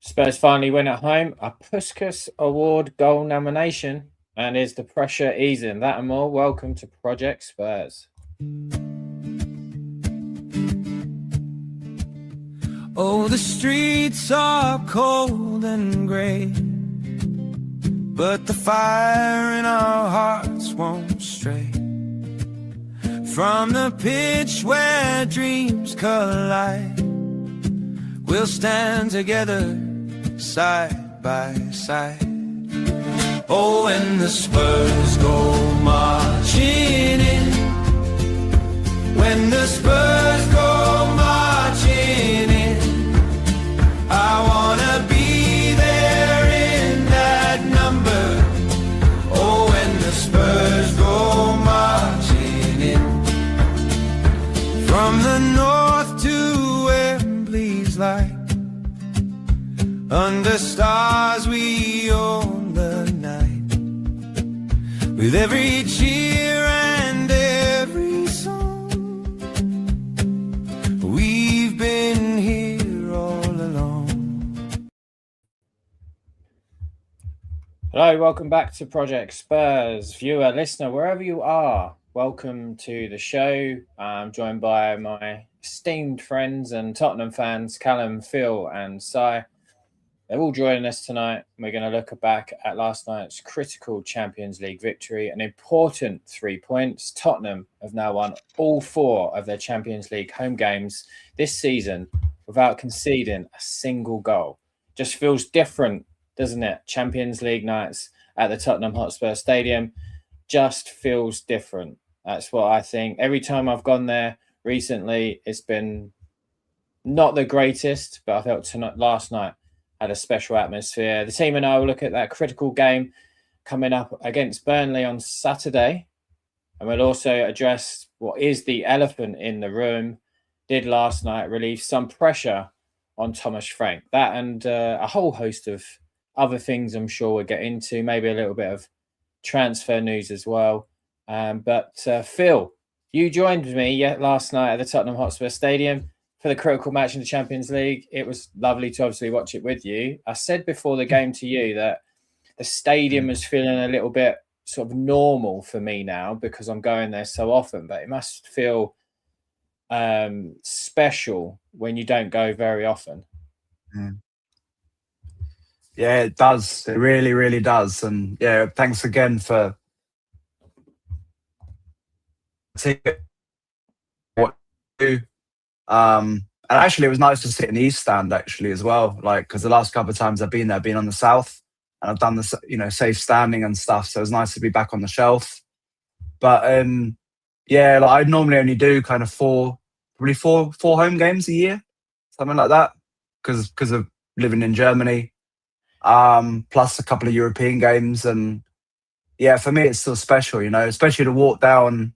Spurs finally win at home, a Puskas Award goal nomination, and is the pressure easing? That and more. Welcome to Project Spurs. Oh, the streets are cold and grey, but the fire in our hearts won't stray from the pitch where dreams collide. We'll stand together side by side. Oh, when the Spurs go marching in, when the Spurs go marching in, I wanna be there in that number. Oh, when the Spurs go marching in, from the north to Wembley's light, under stars we own the night, with every cheer and every song. We've been here all along. Hello, welcome back to Project Spurs. Viewer, listener, wherever you are, welcome to the show. I'm joined by my esteemed friends and Tottenham fans, Callum, Phil and Si. They're all joining us tonight. We're going to look back at last night's critical Champions League victory, an important 3 points. Tottenham have now won all 4 of their Champions League home games this season without conceding a single goal. Just feels different, doesn't it? Champions League nights at the Tottenham Hotspur Stadium just feels different. That's what I think. Every time I've gone there recently, it's been not the greatest, but I felt last night had a special atmosphere. The team and I will look at that critical game coming up against Burnley on Saturday. And we'll also address what is the elephant in the room. Did last night relieve some pressure on Thomas Frank? That and a whole host of other things I'm sure we'll get into. Maybe a little bit of transfer news as well. But Phil, you joined me last night at the Tottenham Hotspur Stadium for the critical match in the Champions League. It was lovely to obviously watch it with you. I said before the game to you that the stadium is feeling a little bit sort of normal for me now because I'm going there so often, but it must feel special when you don't go very often. Yeah, it does. It really, really does. And yeah, thanks again for what you do. And actually, it was nice to sit in the East Stand actually as well. Like, because the last couple of times I've been there, I've been on the South, and I've done the safe standing and stuff. So it was nice to be back on the shelf. But yeah, like I normally only do kind of four home games a year, something like that, because of living in Germany, plus a couple of European games. And yeah, for me, it's still special, especially to walk down.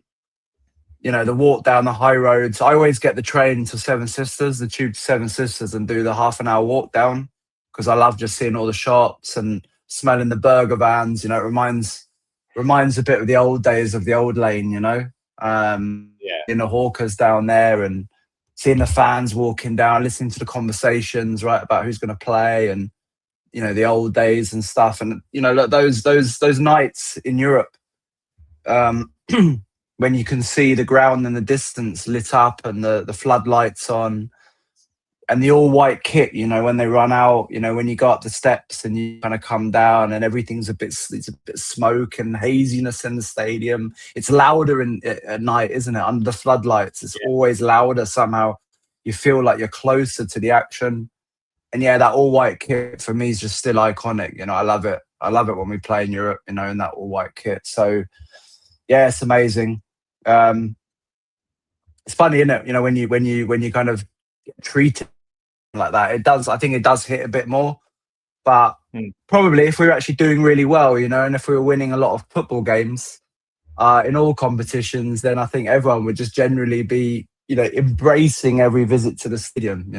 The walk down the high roads. I always get the train to Seven Sisters, the tube to Seven Sisters, and do the half-an-hour walk down because I love just seeing all the shops and smelling the burger vans. It reminds a bit of the old days of the old lane. In the hawkers down there and seeing the fans walking down, listening to the conversations about who's going to play and the old days and stuff. And look, those nights in Europe. When you can see the ground in the distance lit up and the floodlights on and the all white kit, when they run out, when you go up the steps and you kind of come down and everything's it's a bit smoke and haziness in the stadium. It's louder at night, isn't it? Under the floodlights, it's always louder somehow. You feel like you're closer to the action. And yeah, that all white kit for me is just still iconic. I love it. I love it when we play in Europe, in that all white kit. So yeah, it's amazing. It's funny, isn't it? When you kind of treat it like that, I think it does hit a bit more. But probably if we were actually doing really well, and if we were winning a lot of football games in all competitions, then I think everyone would just generally be, embracing every visit to the stadium,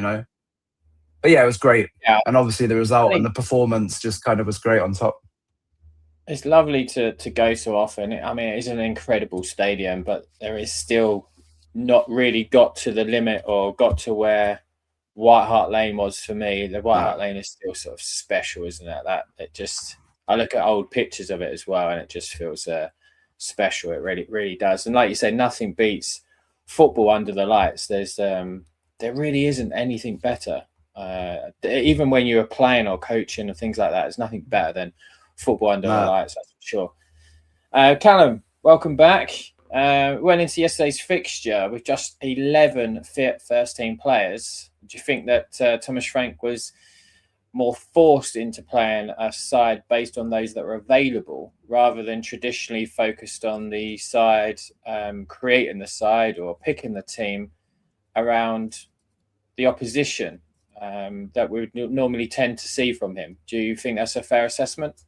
But yeah, it was great. Yeah. And obviously the result and the performance just kind of was great on top. It's lovely to go so often. I mean, it is an incredible stadium, but there is still not really got to the limit or got to where White Hart Lane was for me. The White Hart Lane is still sort of special, isn't it? That it just, I look at old pictures of it as well, and it just feels special. It really does. And like you say, nothing beats football under the lights. There really isn't anything better. Even when you were playing or coaching and things like that, there's nothing better than football under the lights. That's for sure. Callum, welcome back. Went into yesterday's fixture with just 11 fit first-team players. Do you think that Thomas Frank was more forced into playing a side based on those that were available rather than traditionally focused on the side, creating the side or picking the team around the opposition that we would normally tend to see from him? Do you think that's a fair assessment?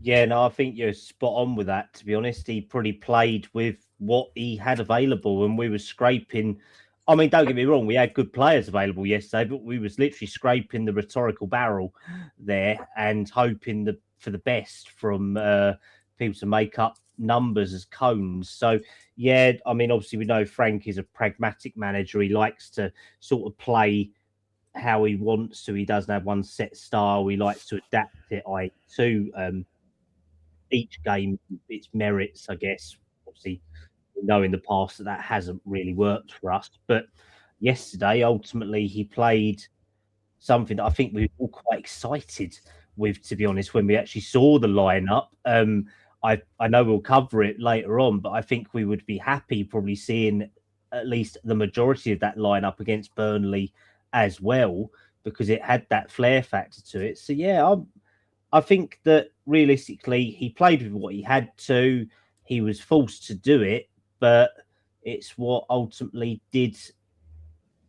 Yeah, no, I think you're spot on with that, to be honest. He probably played with what he had available, and we were scraping. I mean, don't get me wrong, we had good players available yesterday, but we was literally scraping the rhetorical barrel there and hoping for the best from people to make up numbers as cones. So, yeah, I mean, obviously we know Frank is a pragmatic manager. He likes to sort of play how he wants to. He doesn't have one set style. He likes to adapt it to each game, its merits, I guess. Obviously, we know in the past that hasn't really worked for us. But yesterday, ultimately, he played something that I think we were all quite excited with, to be honest, when we actually saw the lineup. I know we'll cover it later on, but I think we would be happy probably seeing at least the majority of that lineup against Burnley as well, because it had that flair factor to it. So, yeah, I think that realistically, he played with what he had to. He was forced to do it, but it's what ultimately did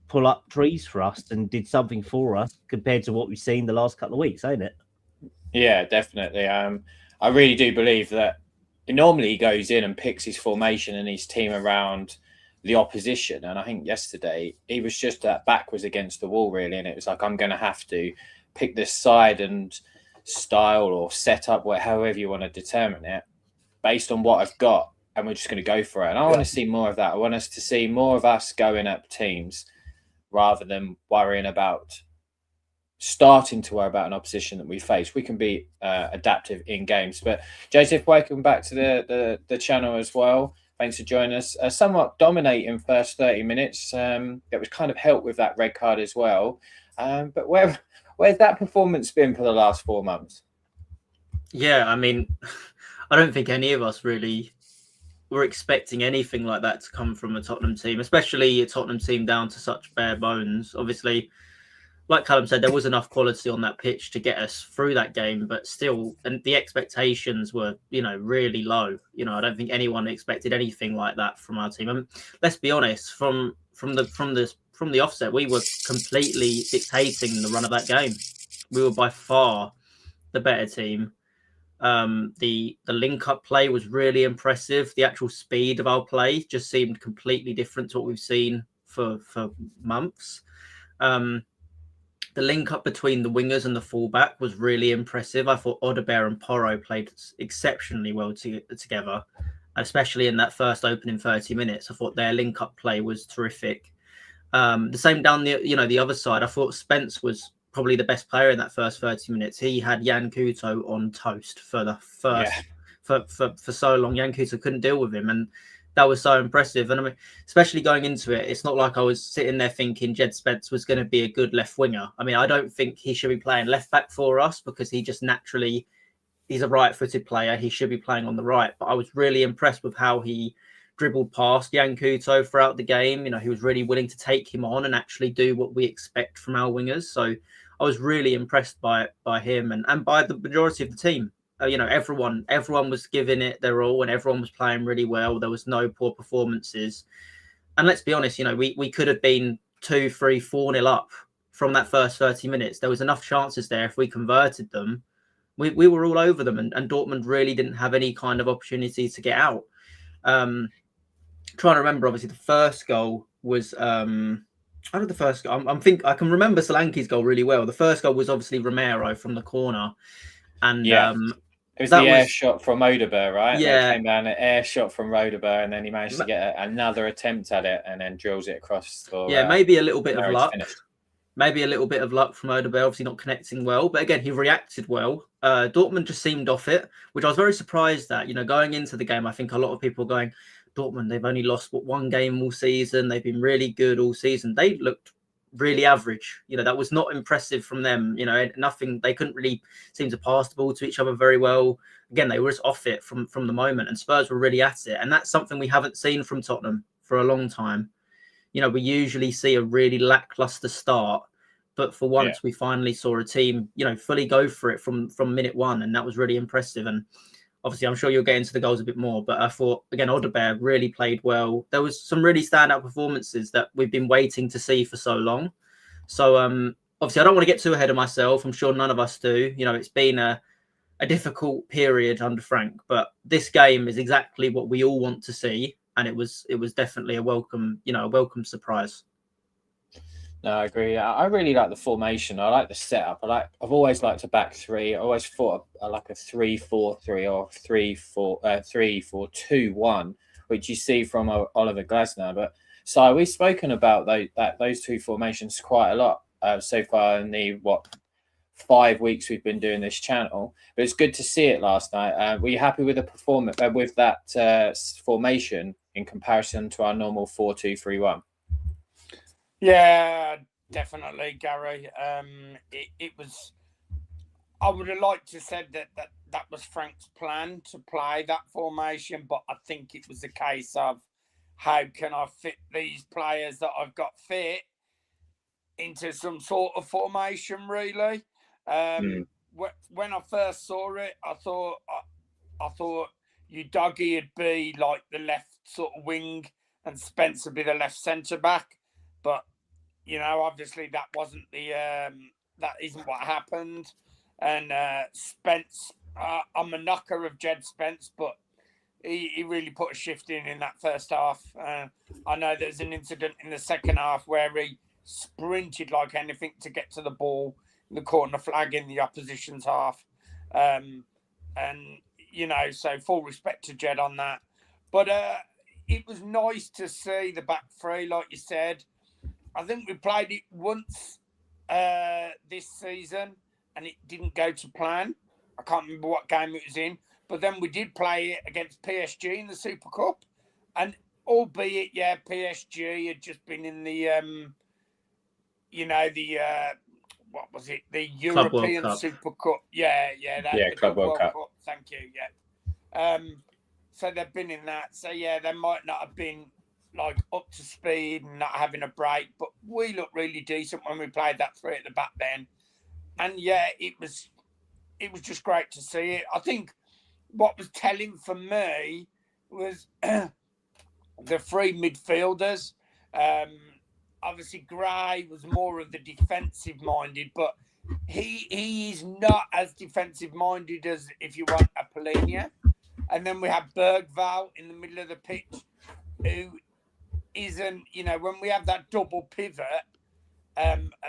pull up trees for us and did something for us compared to what we've seen the last couple of weeks, ain't it? Yeah, definitely. I really do believe that normally he goes in and picks his formation and his team around the opposition. And I think yesterday he was just backwards against the wall, really. And it was like, I'm going to have to pick this side and style or set up, however you want to determine it, based on what I've got. And we're just going to go for it. And I want to see more of that. I want us to see more of us going up teams rather than starting to worry about an opposition that we face. We can be adaptive in games. But Joseph, welcome back to the channel as well. Thanks for joining us. Somewhat dominating first 30 minutes. That was kind of helped with that red card as well. But where's that performance been for the last 4 months? Yeah, I mean, I don't think any of us really were expecting anything like that to come from a Tottenham team, especially a Tottenham team down to such bare bones. Obviously, like Callum said, there was enough quality on that pitch to get us through that game, but still, and the expectations were, really low. I don't think anyone expected anything like that from our team. I mean, let's be honest, from the offset, we were completely dictating the run of that game. We were by far the better team. The link-up play was really impressive. The actual speed of our play just seemed completely different to what we've seen for months. The link-up between the wingers and the fullback was really impressive. I thought Odegaard and Porro played exceptionally well together, especially in that first opening 30 minutes. I thought their link-up play was terrific. The same down the other side. I thought Spence was probably the best player in that first 30 minutes. He had Jan Couto on toast for the first for so long. Jan Couto couldn't deal with him, and that was so impressive. And I mean, especially going into it, it's not like I was sitting there thinking Jed Spence was going to be a good left winger. I mean, I don't think he should be playing left back for us because he just naturally, he's a right-footed player. He should be playing on the right. But I was really impressed with how he dribbled past Jan Couto throughout the game. He was really willing to take him on and actually do what we expect from our wingers. So I was really impressed by him and by the majority of the team. Everyone was giving it their all and everyone was playing really well. There was no poor performances. And let's be honest, we could have been 2, 3, 4-0 up from that first 30 minutes. There was enough chances there. If we converted them, we were all over them. And Dortmund really didn't have any kind of opportunity to get out. Trying to remember, obviously, the first goal was... How did the first goal? I can remember Solanke's goal really well. The first goal was obviously Romero from the corner. And it was the air shot from Odegaard, right? Yeah. It came down an air shot from Odegaard, and then he managed to get another attempt at it and then drills it across. Maybe a little bit of luck. maybe a little bit of luck from Odegaard, obviously not connecting well, but again, he reacted well. Dortmund just seemed off it, which I was very surprised at. Going into the game, I think a lot of people were going, Dortmund, they've only lost one game all season. They've been really good all season. They looked really average. That was not impressive from them. Nothing. They couldn't really seem to pass the ball to each other very well. Again, they were just off it from the moment, and Spurs were really at it. And that's something we haven't seen from Tottenham for a long time. We usually see a really lackluster start, but for once we finally saw a team, fully go for it from minute one, and that was really impressive. And obviously, I'm sure you'll get into the goals a bit more, but I thought, again, Odegaard really played well. There was some really standout performances that we've been waiting to see for so long. So, obviously, I don't want to get too ahead of myself. I'm sure none of us do. It's been a difficult period under Frank, but this game is exactly what we all want to see. And it was definitely a welcome surprise. No, I agree. I really like the formation. I like the setup. I've always liked a back three. I always thought I like a 3-4-3 or 3-4-2-1, which you see from Oliver Glasner. But so we've spoken about those two formations quite a lot so far in the 5 weeks we've been doing this channel. But it's good to see it last night. Were you happy with the performance with that formation in comparison to our normal 4-2-3-1? Yeah, definitely, Gary. It was. I would have liked to said that was Frank's plan to play that formation, but I think it was a case of how can I fit these players that I've got fit into some sort of formation, really. When I first saw it, I thought Udogie would be like the left sort of wing and Spence would be the left centre back, but obviously that wasn't that isn't what happened. And Spence, I'm a knocker of Jed Spence, but he really put a shift in that first half. I know there's an incident in the second half where he sprinted like anything to get to the ball in the corner flag in the opposition's half. So full respect to Jed on that. But it was nice to see the back three, like you said. I think we played it once this season and it didn't go to plan. I can't remember what game it was in, but then we did play it against PSG in the Super Cup. And albeit, PSG had just been in the, what was it? The European Super Cup. The Club World Cup. Thank you, so they've been in that. So, they might not have been like up to speed and not having a break, but we looked really decent when we played that three at the back then. And it was just great to see it. I think what was telling for me was the three midfielders. Obviously Gray was more of the defensive minded, but he is not as defensive minded as if you want a Polina. And then we have Bergvall in the middle of the pitch, who isn't, when we have that double pivot,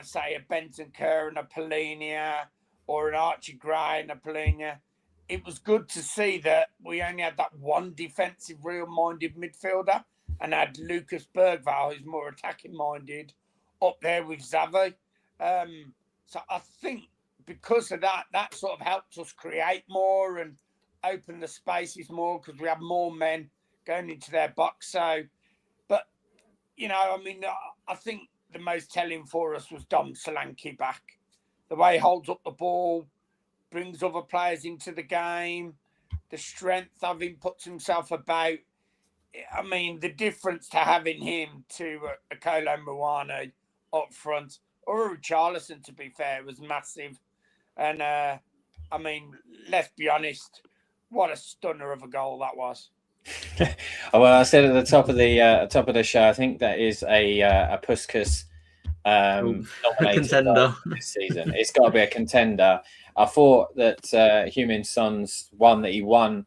say a Benton Kerr and a Polina, or an Archie Gray and a Polina, it was good to see that we only had that one defensive, real-minded midfielder and had Lucas Bergvall, who's more attacking-minded, up there with Xavi. So I think because of that, that sort of helped us create more and open the spaces more because we have more men going into their box. So, but, I think the most telling for us was Dom Solanke back. The way he holds up the ball, brings other players into the game, the strength of him, puts himself about. The difference to having him to a Kolo Muani up front, or a Richarlison, to be fair, was massive. And, let's be honest, what a stunner of a goal that was. Well, I said at the top of the show, I think that is a Puskas nominated contender this season. It's got to be a contender. I thought that Heung-min Son's one that he won,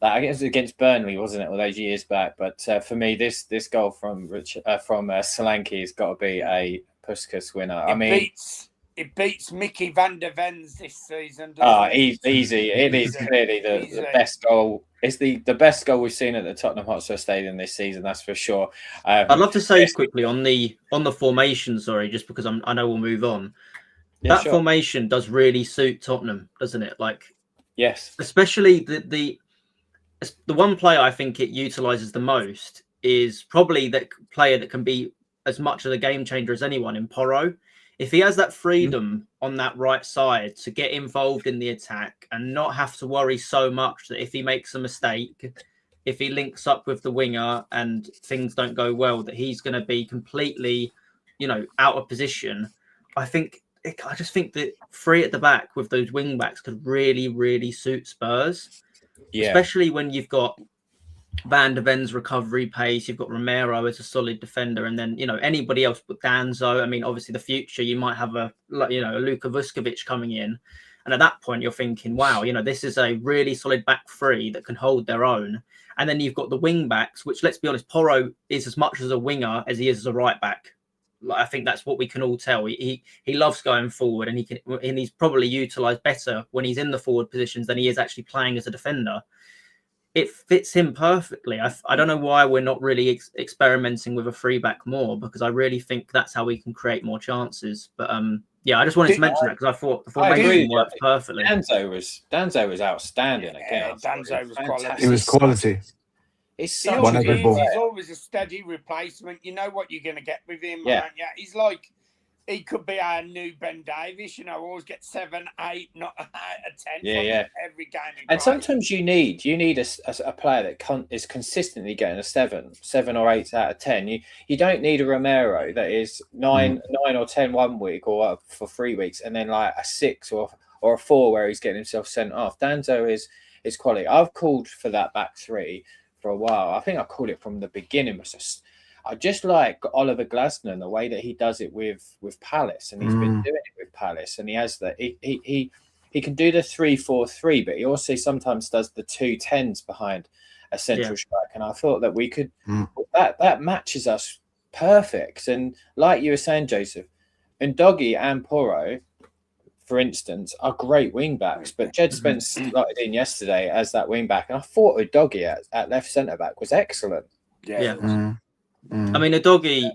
that I guess against Burnley, wasn't it, all those years back? But for me, this goal from Solanke has got to be a Puskas winner. it beats Mickey van der Ven's this season. Easy. It is clearly the best goal. It's the best goal we've seen at the Tottenham Hotspur Stadium this season. That's for sure. I'd love to say quickly on the formation. Sorry, just because I know we'll move on. Yeah, that formation does really suit Tottenham, doesn't it? Like, yes, especially the one player I think it utilizes the most is probably that player that can be as much of a game changer as anyone in Porro. If he has that freedom on that right side to get involved in the attack and not have to worry so much that if he makes a mistake, if he links up with the winger and things don't go well, that he's going to be completely, out of position. I just think that three at the back with those wing backs could really, really suit Spurs. Yeah. Especially when you've got Van der Ven's recovery pace, you've got Romero as a solid defender, and then anybody else but Danzo. I mean, obviously the future you might have a Luka Vuskovic coming in, and at that point you're thinking, wow, this is a really solid back three that can hold their own. And then you've got the wing backs, which, let's be honest, Porro is as much as a winger as he is as a right back. Like, I think that's what we can all tell. He loves going forward, and he's probably utilised better when he's in the forward positions than he is actually playing as a defender. It fits him perfectly. I don't know why we're not really experimenting with a free back more, because I really think that's how we can create more chances. But I just wanted to mention that because I thought the formation worked perfectly. Danzo was outstanding again. Danzo was quality. He was quality. He's always a steady replacement. You know what you're going to get with him. Yeah. He's like, he could be our new Ben Davies, always get 7, 8, not a 10 every game. And sometimes you need a player that is consistently getting a 7 or 8 out of 10. You don't need a Romero that is 9 or 10 1 week or for 3 weeks, and then like a 6 or a 4 where he's getting himself sent off. Danzo is quality. I've called for that back three for a while. I think I called it from the beginning. I just like Oliver Glasner and the way that he does it with Palace, and he's been doing it with Palace, and he has he can do the 3-4-3, but he also sometimes does the 2 10s behind a central strike. And I thought that we could that matches us perfect. And like you were saying, Joseph, Ndogi and Porro, for instance, are great wing backs, but Jed Spence slotted in yesterday as that wing back, and I thought Ndogi at left centre back was excellent. I mean, Udogie,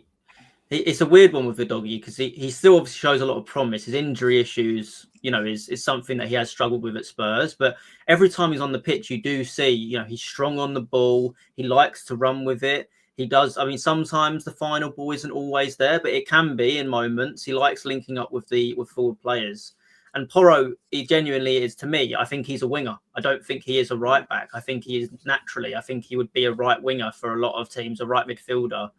it's a weird one with Udogie because he still obviously shows a lot of promise. His injury issues, is something that he has struggled with at Spurs. But every time he's on the pitch, you do see, he's strong on the ball. He likes to run with it. He does. I mean, sometimes the final ball isn't always there, but it can be in moments. He likes linking up with forward players. And Porro, he genuinely is, to me, I think he's a winger. I don't think he is a right back. I think he is naturally. I think he would be a right winger for a lot of teams, a right midfielder,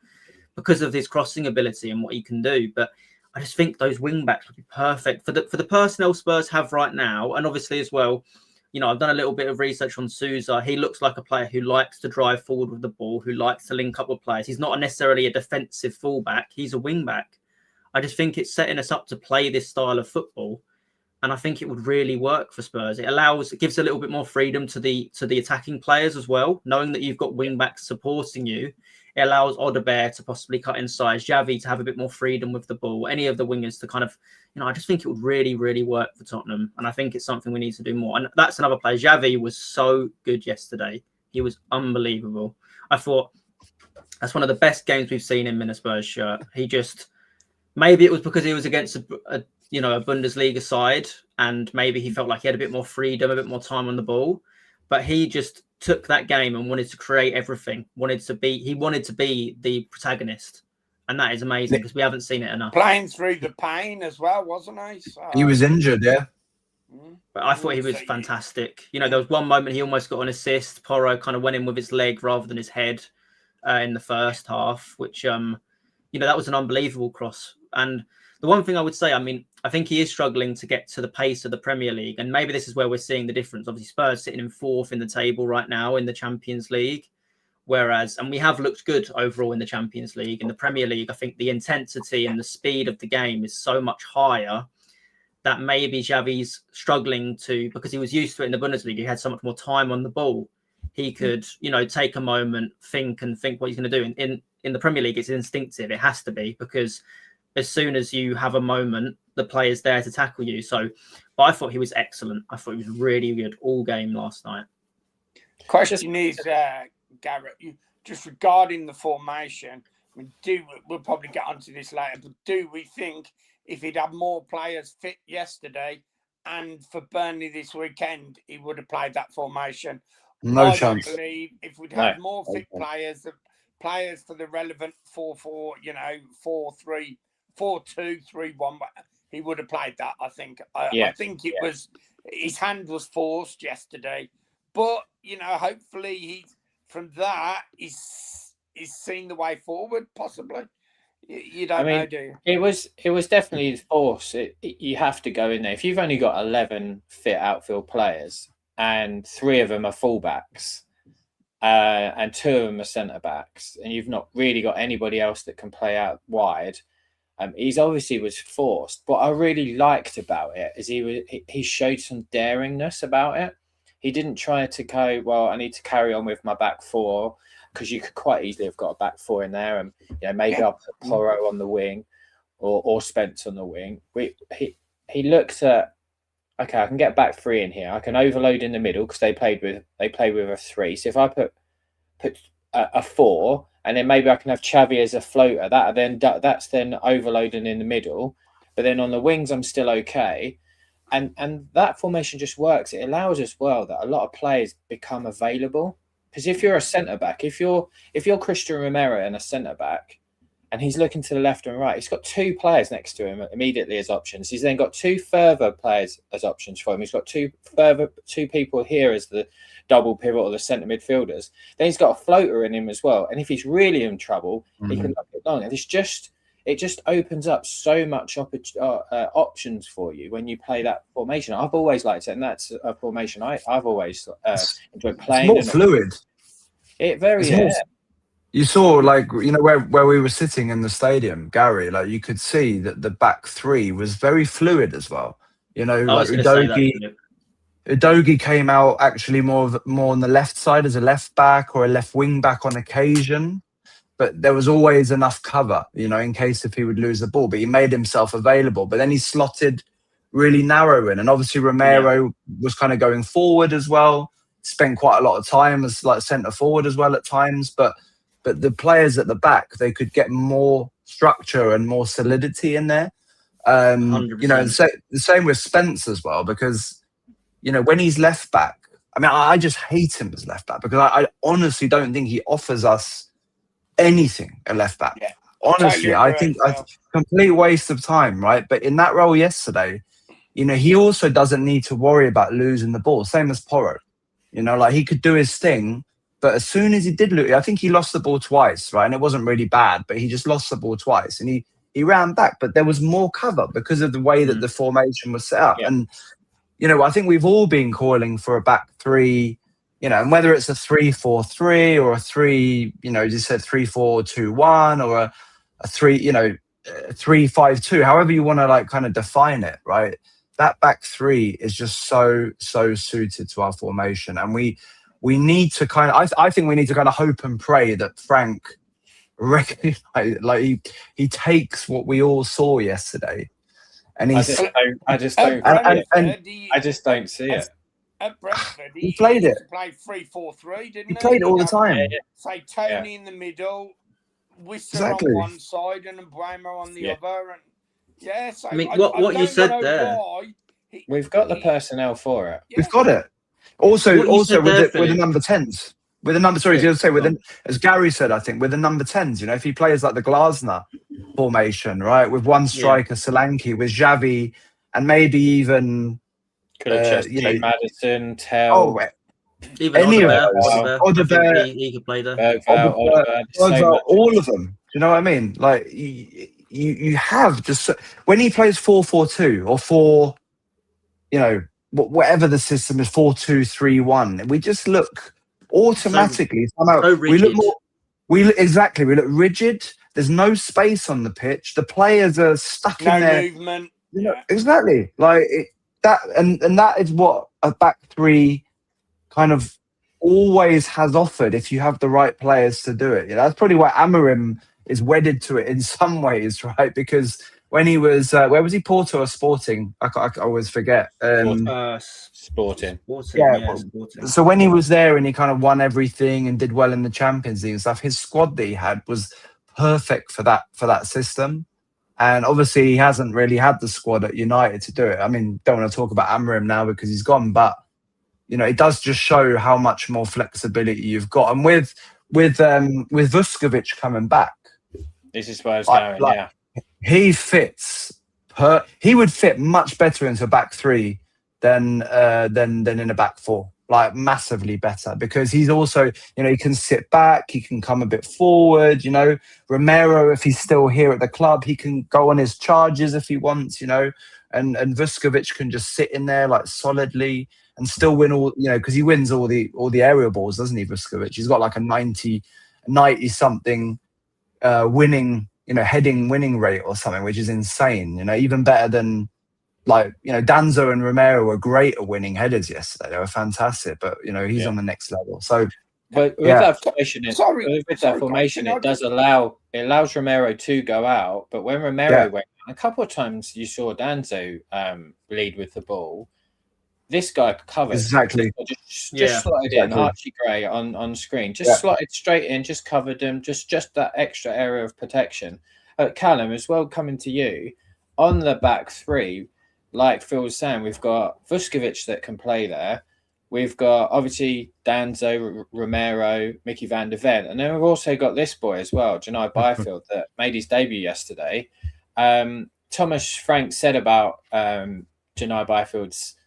because of his crossing ability and what he can do. But I just think those wing backs would be perfect for the personnel Spurs have right now. And obviously as well, I've done a little bit of research on Sousa. He looks like a player who likes to drive forward with the ball, who likes to link up with players. He's not necessarily a defensive fullback. He's a wing back. I just think it's setting us up to play this style of football. And I think it would really work for Spurs. It gives a little bit more freedom to the attacking players as well, knowing that you've got wing backs supporting you. It allows Odobert to possibly cut inside, Xavi to have a bit more freedom with the ball, any of the wingers to kind of, I just think it would really, really work for Tottenham. And I think it's something we need to do more. And that's another player. Xavi was so good yesterday. He was unbelievable. I thought that's one of the best games we've seen him in a Spurs shirt. He just, maybe it was because he was against a Bundesliga side, and maybe he felt like he had a bit more freedom, a bit more time on the ball. But he just took that game and wanted to create everything. He wanted to be the protagonist, and that is amazing because we haven't seen it enough. Playing through the pain as well, wasn't he? So, he was injured, yeah. But I thought he was fantastic. There was one moment he almost got an assist. Porro kind of went in with his leg rather than his head in the first half, which that was an unbelievable cross. And the one thing I would say, I think he is struggling to get to the pace of the Premier League. And maybe this is where we're seeing the difference. Obviously, Spurs sitting in 4th in the table right now in the Champions League. And we have looked good overall in the Champions League. In the Premier League, I think the intensity and the speed of the game is so much higher that maybe Xavi's struggling to, because he was used to it in the Bundesliga, he had so much more time on the ball. He could, take a moment, think what he's going to do. In the Premier League, it's instinctive. It has to be, because as soon as you have a moment, the player's there to tackle you. So, but I thought he was excellent. I thought he was really good all game last night. Question is, Garrett, just regarding the formation, we'll probably get onto this later, but do we think if he'd had more players fit yesterday and for Burnley this weekend, he would have played that formation? No chance. I believe if we'd had more fit players, the players for the relevant 4-4, 4-3, 4-2-3-1, he would have played that, I think. I think it was, his hand was forced yesterday. But, hopefully from that, he's seen the way forward, possibly. You don't know, do you? It was definitely force. You have to go in there. If you've only got 11 fit outfield players and 3 of them are fullbacks and 2 of them are centre backs, and you've not really got anybody else that can play out wide, he's obviously was forced. What I really liked about it is he showed some daringness about it. He didn't try to go, well, I need to carry on with my back 4, because you could quite easily have got a back 4 in there, and maybe I'll put Porro on the wing or Spence on the wing. He looked at, okay, I can get back 3 in here. I can overload in the middle because they played with a 3. So if I put a 4, and then maybe I can have Xavi as a floater, that's then overloading in the middle. But then on the wings, I'm still okay. And that formation just works. It allows as well that a lot of players become available. Because if you're a centre back, if you're Christian Romero and a centre back, and he's looking to the left and right, he's got 2 players next to him immediately as options. He's then got 2 further players as options for him. He's got 2 people here as the double pivot or the centre midfielders. Then he's got a floater in him as well. And if he's really in trouble, he can knock it long. And it just opens up so much options for you when you play that formation. I've always liked it, and that's a formation I've always enjoyed playing. It's more fluid. You saw, where we were sitting in the stadium, Gary, you could see that the back 3 was very fluid as well. Udogie came out actually more on the left side as a left back or a left wing back on occasion. But there was always enough cover, in case if he would lose the ball. But he made himself available. But then he slotted really narrow in. And obviously Romero was kind of going forward as well. Spent quite a lot of time as centre forward as well at times. But the players at the back, they could get more structure and more solidity in there. The same with Spence as well. Because, when he's left back, I just hate him as left back. Because I honestly don't think he offers us anything at left back. Honestly, I think a complete waste of time, right? But in that role yesterday, he also doesn't need to worry about losing the ball. Same as Porro, he could do his thing, but as soon as he did lose, I think he lost the ball twice, right? And it wasn't really bad, but he just lost the ball twice, and he ran back, but there was more cover because of the way that the formation was set up. And I think we've all been calling for a back 3. And whether it's a 3-4-3 or a 3, you said 3-4-2-1 or a 3-5-2, however you want to kind of define it, right? That back 3 is just so suited to our formation, and we need to I think we need to kind of hope and pray that Frank he takes what we all saw yesterday, and I just don't see it. At Brentford, he played it. He played 3-4-3, didn't he? He played it all the time. Say Tony in the middle, Whistler on one side, and Mbeumo on the other. And so what you said there. We've got the personnel for it. We've got it. Also with the number 10s. With the number, as Gary said, I think with the number 10s, if he plays like the Glasner formation, right, with one striker, Solanke, with Xavi, and maybe even. Could have just Maddison, Tell. Even any of those. He could play there. All of them. Do you know what I mean? You have just when he plays 4-4-2 or 4, whatever the system is, 4-2-3-1. We just look automatically somehow. We look more. We look rigid. There's no space on the pitch. The players are stuck in there. No movement. Exactly. That and that is what a back 3 kind of always has offered if you have the right players to do it. That's probably why Amorim is wedded to it in some ways, right? Because when he was where was he, Porto or Sporting? I always forget. Sporting. Yeah. Sporting. So when he was there and he kind of won everything and did well in the Champions League and stuff, his squad that he had was perfect for that system. And obviously he hasn't really had the squad at United to do it. I mean, don't want to talk about Amorim now because he's gone, but you know, it does just show how much more flexibility you've got. And with Vuskovic coming back, this is where I was going. Yeah, he fits. He would fit much better into a back three than in a back four. Like massively better, because he's also, you know, he can sit back, he can come a bit forward, you know. Romero, if he's still here at the club, he can go on his charges if he wants, you know. And Vuskovic can just sit in there like solidly and still win all, you know, because he wins all the aerial balls, doesn't he, Vuskovic? He's got like a 90 something winning, you know, heading winning rate or something, which is insane, you know, even better than, like, you know, Danzo and Romero were great at winning headers yesterday. They were fantastic, but you know, he's on the next level. So, but with that formation, it allows Romero to go out. But when Romero went, a couple of times you saw Danzo lead with the ball. This guy covered exactly. Just slotted in Archie Gray on screen. Just slotted straight in, just covered him. Just that extra area of protection. Callum, as well, coming to you on the back three. Like Phil was saying, we've got Vuskovic that can play there. We've got, obviously, Danzo, Romero, Mickey van der Ven. And then we've also got this boy as well, Janai Byfield, that made his debut yesterday. Thomas Frank said about Janai Byfield's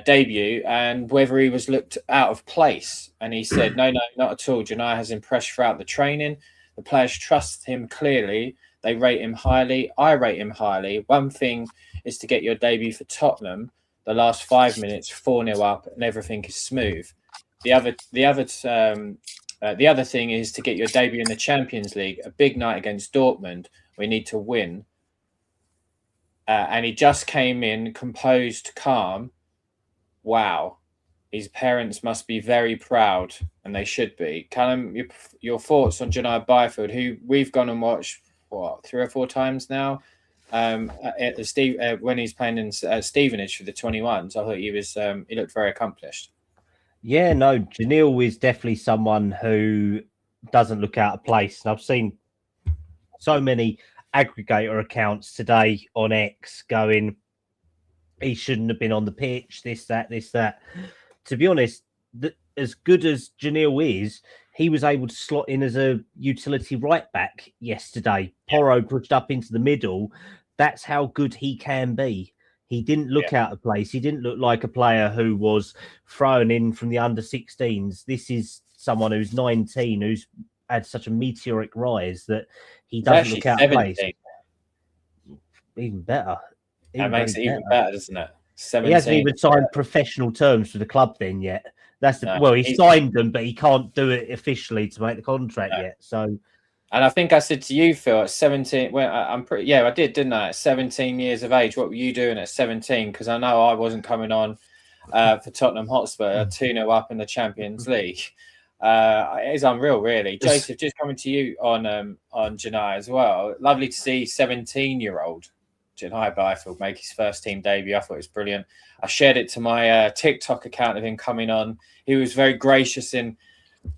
debut and whether he was looked out of place. And he said, no, not at all. Janai has impressed throughout the training. The players trust him clearly. They rate him highly. I rate him highly. One thing is to get your debut for Tottenham, the last 5 minutes, 4-0 up, and everything is smooth. The other thing is to get your debut in the Champions League, a big night against Dortmund. We need to win. And he just came in, composed, calm. Wow. His parents must be very proud, and they should be. Callum, your thoughts on Janai Byfield, who we've gone and watched, 3 or 4 times now? When he's playing in Stevenage for the 21s, I thought he was he looked very accomplished. Yeah, no, Janil is definitely someone who doesn't look out of place. And I've seen so many aggregator accounts today on X going, he shouldn't have been on the pitch, this, that. To be honest, as good as Janil is, he was able to slot in as a utility right back yesterday. Porro pushed up into the middle. That's how good he can be. He didn't look out of place. He didn't look like a player who was thrown in from the under-16s. This is someone who's 19, who's had such a meteoric rise that he doesn't look out of place. Even better. That makes it even better, doesn't it? 17. He hasn't even signed professional terms for the club then yet. He signed them, but he can't do it officially to make the contract yet. So, and I think I said to you, Phil, at 17, well, I did, didn't I? At 17 years of age, what were you doing at 17? Because I know I wasn't coming on for Tottenham Hotspur, 2-0 up in the Champions League. It is unreal, really. Joseph, just coming to you on Janai as well. Lovely to see 17-year-old Janai Byfield make his first team debut. I thought it was brilliant. I shared it to my TikTok account of him coming on. He was very gracious in,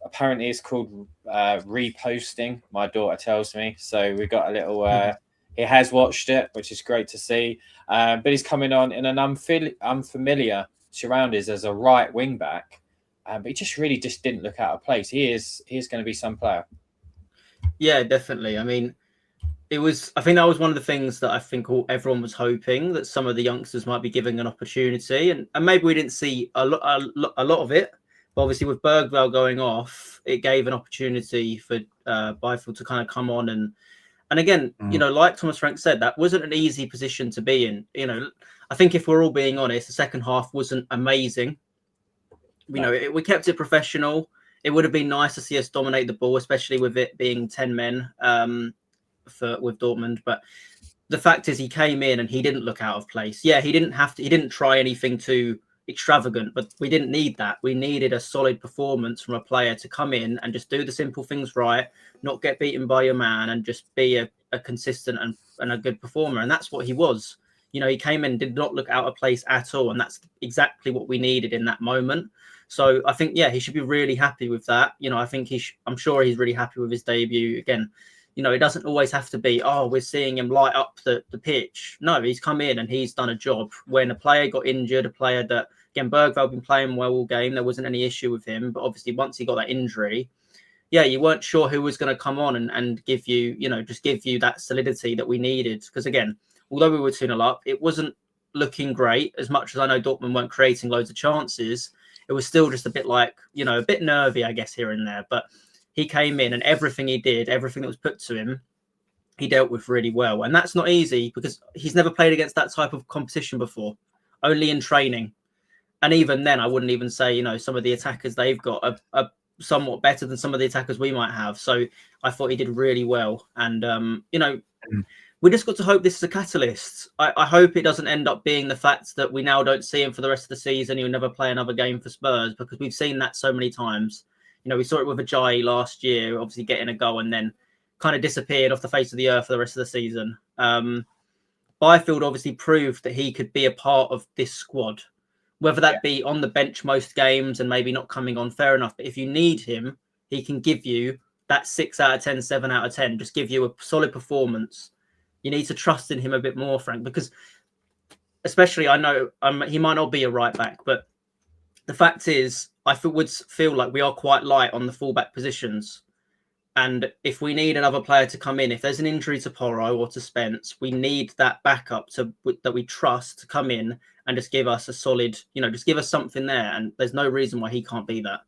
apparently it's called reposting, my daughter tells me. So we got a little, he has watched it, which is great to see. But he's coming on in an unfamiliar surroundings as a right wing back. But he just didn't look out of place. He is going to be some player. Yeah, definitely. I mean, I think that was one of the things that I think everyone was hoping, that some of the youngsters might be giving an opportunity, and maybe we didn't see a lot of it. But obviously, with Bergvall going off, it gave an opportunity for Byfield to kind of come on and again, you know, like Thomas Frank said, that wasn't an easy position to be in. You know, I think if we're all being honest, the second half wasn't amazing. You know, we kept it professional. It would have been nice to see us dominate the ball, especially with it being 10 men. With Dortmund, but the fact is he came in and he didn't look out of place. Yeah, he didn't try anything too extravagant, but we didn't need that. We needed a solid performance from a player to come in and just do the simple things right, not get beaten by your man, and just be a consistent and a good performer. And that's what he was. You know, he came in, did not look out of place at all. And that's exactly what we needed in that moment. So I think, yeah, he should be really happy with that. You know, I think I'm sure he's really happy with his debut. Again, you know, it doesn't always have to be, oh, we're seeing him light up the pitch. No, he's come in and he's done a job. When a player got injured, a player that, again, Bergvall been playing well all game, there wasn't any issue with him. But obviously, once he got that injury, yeah, you weren't sure who was going to come on and give you, you know, just give you that solidity that we needed. Because again, although we were 2-0 up, it wasn't looking great. As much as I know Dortmund weren't creating loads of chances, it was still just a bit like, you know, a bit nervy, I guess, here and there. But he came in and everything he did, everything that was put to him, he dealt with really well. And that's not easy because he's never played against that type of competition before, only in training. And even then, I wouldn't even say, you know, some of the attackers they've got are somewhat better than some of the attackers we might have. So I thought he did really well. And, you know, we just got to hope this is a catalyst. I hope it doesn't end up being the fact that we now don't see him for the rest of the season. He'll never play another game for Spurs, because we've seen that so many times. You know, we saw it with Ajayi last year, obviously getting a goal and then kind of disappeared off the face of the earth for the rest of the season. Byfield obviously proved that he could be a part of this squad, whether that be on the bench most games and maybe not coming on, fair enough. But if you need him, he can give you that 6 out of 10, 7 out of 10, just give you a solid performance. You need to trust in him a bit more, Frank, because especially I know he might not be a right back, but the fact is I would feel like we are quite light on the fullback positions. And if we need another player to come in, if there's an injury to Porro or to Spence, we need that backup that we trust to come in and just give us a solid, you know, just give us something there. And there's no reason why he can't be that.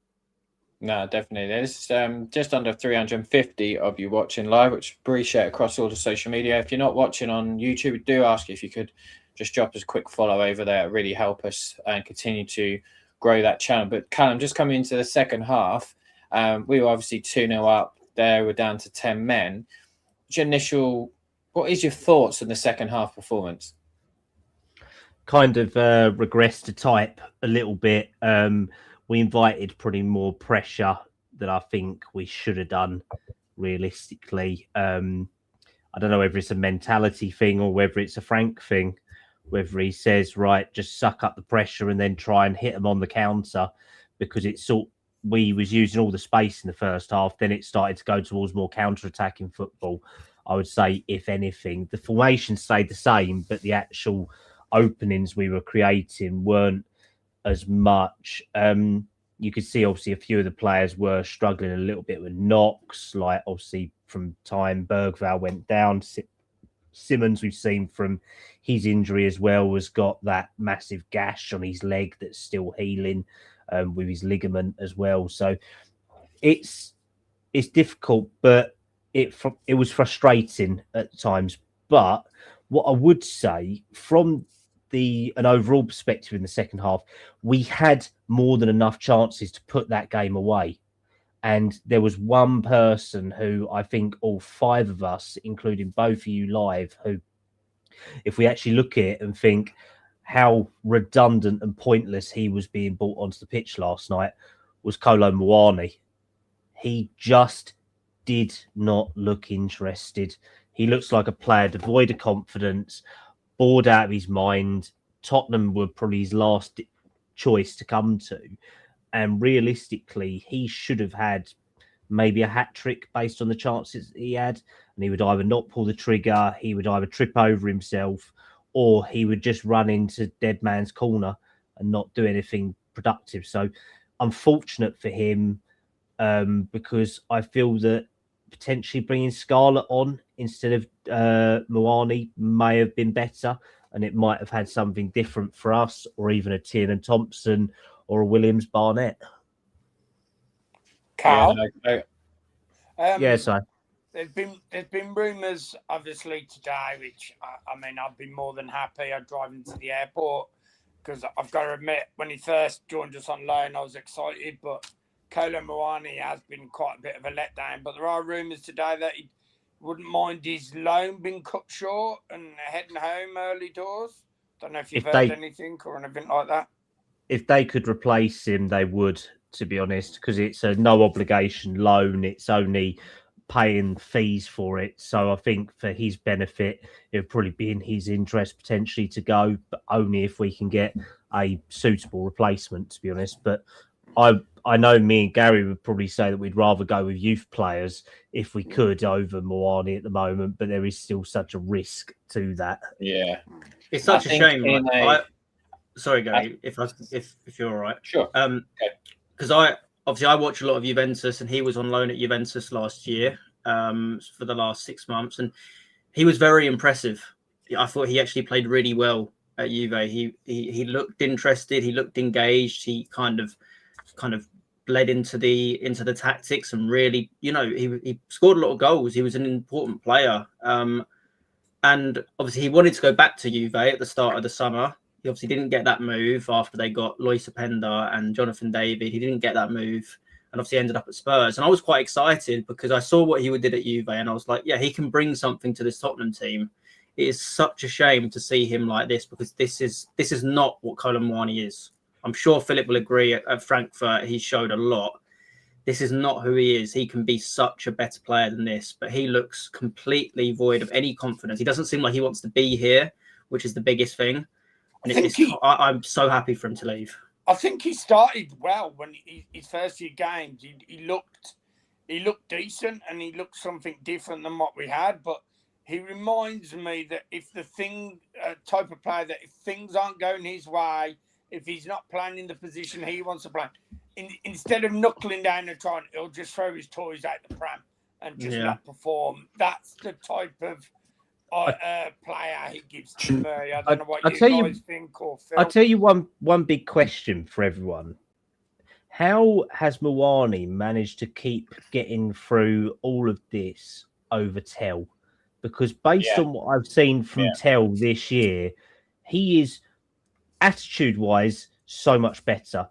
No, definitely. There's just under 350 of you watching live, which appreciate across all the social media. If you're not watching on YouTube, we do ask you if you could just drop us a quick follow over there. It really help us and continue to grow that channel. But Callum, just coming into the second half, we were obviously 2-0 up. There we're down to 10 men. What is your thoughts on the second half performance? Kind of regressed to type a little bit. We invited pretty more pressure than I think we should have done, realistically. I don't know whether it's a mentality thing or whether it's a Frank thing, whether he says, right, just suck up the pressure and then try and hit them on the counter, because we was using all the space in the first half. Then it started to go towards more counter-attacking football. I would say, if anything, the formation stayed the same, but the actual openings we were creating weren't as much. You could see obviously a few of the players were struggling a little bit with knocks, like obviously from time Bergvall went down. Simmons, we've seen from his injury as well, has got that massive gash on his leg that's still healing, with his ligament as well. So it's difficult, but it was frustrating at times. But what I would say, from an overall perspective in the second half, we had more than enough chances to put that game away. And there was one person who I think all 5 of us, including both of you live, who, if we actually look at it and think how redundant and pointless he was being brought onto the pitch last night, was Kolo Muani. He just did not look interested. He looks like a player devoid of confidence, bored out of his mind. Tottenham were probably his last choice to come to. And realistically, he should have had maybe a hat-trick based on the chances he had. And he would either not pull the trigger, he would either trip over himself, or he would just run into dead man's corner and not do anything productive. So unfortunate for him, because I feel that potentially bringing Scarlett on instead of Muani may have been better, and it might have had something different for us, or even a Tiernan Thompson or a Williams Barnett. Carl? So There's been rumours, obviously, today, which, I mean, I'd be more than happy. I'd drive into the airport, because I've got to admit, when he first joined us on loan, I was excited, but Kolo Muani has been quite a bit of a letdown. But there are rumours today that he wouldn't mind his loan being cut short and heading home early doors. Don't know if you've heard anything or anything like that. if they could replace him, they would, to be honest, because it's a no obligation loan. It's only paying fees for it. So I think for his benefit, it would probably be in his interest potentially to go, but only if we can get a suitable replacement, to be honest. But I know me and Gary would probably say that we'd rather go with youth players if we could over Moani at the moment, but there is still such a risk to that. Yeah, It's such a shame. Sorry, Gary, if you're all right. Sure. Because I watch a lot of Juventus, and he was on loan at Juventus last year for the last 6 months, and he was very impressive. I thought he actually played really well at Juve. He looked interested. He looked engaged. He kind of bled into the tactics, and really, he scored a lot of goals. He was an important player. And obviously he wanted to go back to Juve at the start of the summer. He obviously didn't get that move after they got Lois Openda and Jonathan David. He didn't get that move, and obviously ended up at Spurs. And I was quite excited because I saw what he did at Juve, and I was like, yeah, he can bring something to this Tottenham team. It is such a shame to see him like this, because this is not what Kolo Muani is. I'm sure Philip will agree. At Frankfurt, he showed a lot. This is not who he is. He can be such a better player than this, but he looks completely void of any confidence. He doesn't seem like he wants to be here, which is the biggest thing. And I'm so happy for him to leave. I think he started well when his first few games. He looked decent, and he looked something different than what we had. But he reminds me that if the type of player that if things aren't going his way, if he's not playing in the position he wants to play, instead of knuckling down and trying, he'll just throw his toys out the pram and just not perform. That's the type of player he gives to me. I don't know what you guys think or feel. I'll tell you one big question for everyone. How has Muani managed to keep getting through all of this over Tell? Because based on what I've seen from Tell this year, he is attitude-wise so much better,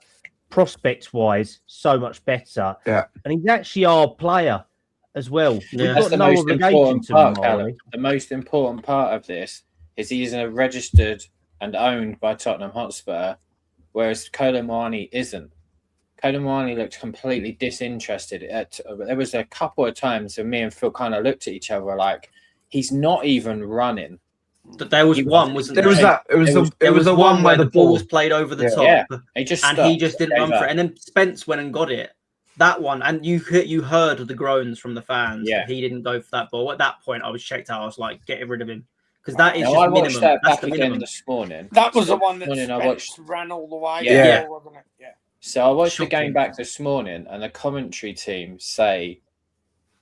prospect-wise so much better, and he's actually our player as well. Yeah. That's the most important part, Callum. The most important part of this is he's registered and owned by Tottenham Hotspur, whereas Kolo Muani isn't. Kolo Muani looked completely disinterested. There was a couple of times when me and Phil kind of looked at each other like, he's not even running. But there was one, wasn't there? It was the one where the ball was played over the top. Yeah. He just didn't run for it. And then Spence went and got it. That one, and you heard the groans from the fans. Yeah. He didn't go for that ball. At that point, I was checked out. I was like, get rid of him. Because that is just I minimum. watched that That's back again this morning. That was the one that Spence ran all the way. Yeah. Wasn't it? Yeah. So I watched the game back this morning, and the commentary team say,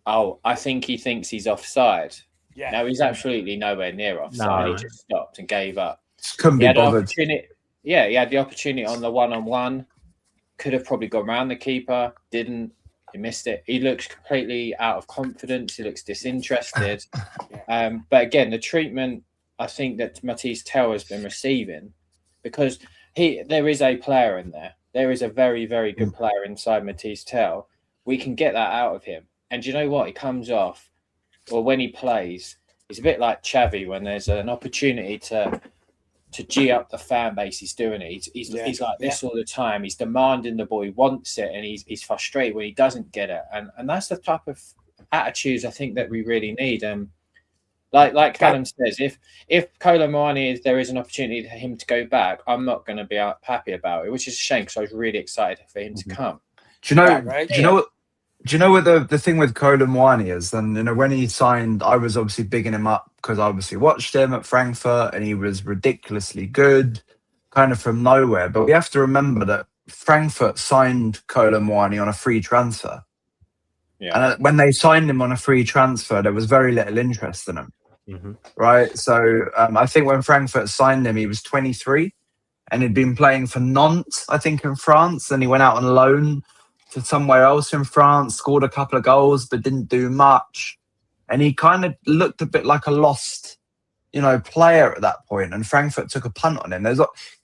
"Oh, I think he thinks he's offside." Yeah. No, he's absolutely nowhere near offside. No. He just stopped and gave up. Couldn't be bothered. He had the opportunity on the one-on-one. Could have probably gone around the keeper. Didn't. He missed it. He looks completely out of confidence. He looks disinterested. But again, the treatment I think that Matisse Tell has been receiving, because there is a player in there. There is a very, very good player inside Matisse Tell. We can get that out of him. And do you know what? He comes off, or when he plays, it's a bit like Xavi when there's an opportunity to G up the fan base. He's doing it. He's like this all the time. He's demanding the ball. He wants it, and he's frustrated when he doesn't get it. And that's the type of attitudes I think that we really need. Like Callum says, if Kolo Muani there is an opportunity for him to go back, I'm not going to be happy about it, which is a shame because I was really excited for him to come. Do you know what the thing with Kolo Muani is? And when he signed, I was obviously bigging him up because I obviously watched him at Frankfurt and he was ridiculously good, kind of from nowhere. But we have to remember that Frankfurt signed Kolo Muani on a free transfer. Yeah. And when they signed him on a free transfer, there was very little interest in him. Mm-hmm. Right. So I think when Frankfurt signed him, he was 23 and he'd been playing for Nantes, I think, in France. And he went out on loan to somewhere else in France, scored a couple of goals, but didn't do much. And he kind of looked a bit like a lost, player at that point. And Frankfurt took a punt on him. There's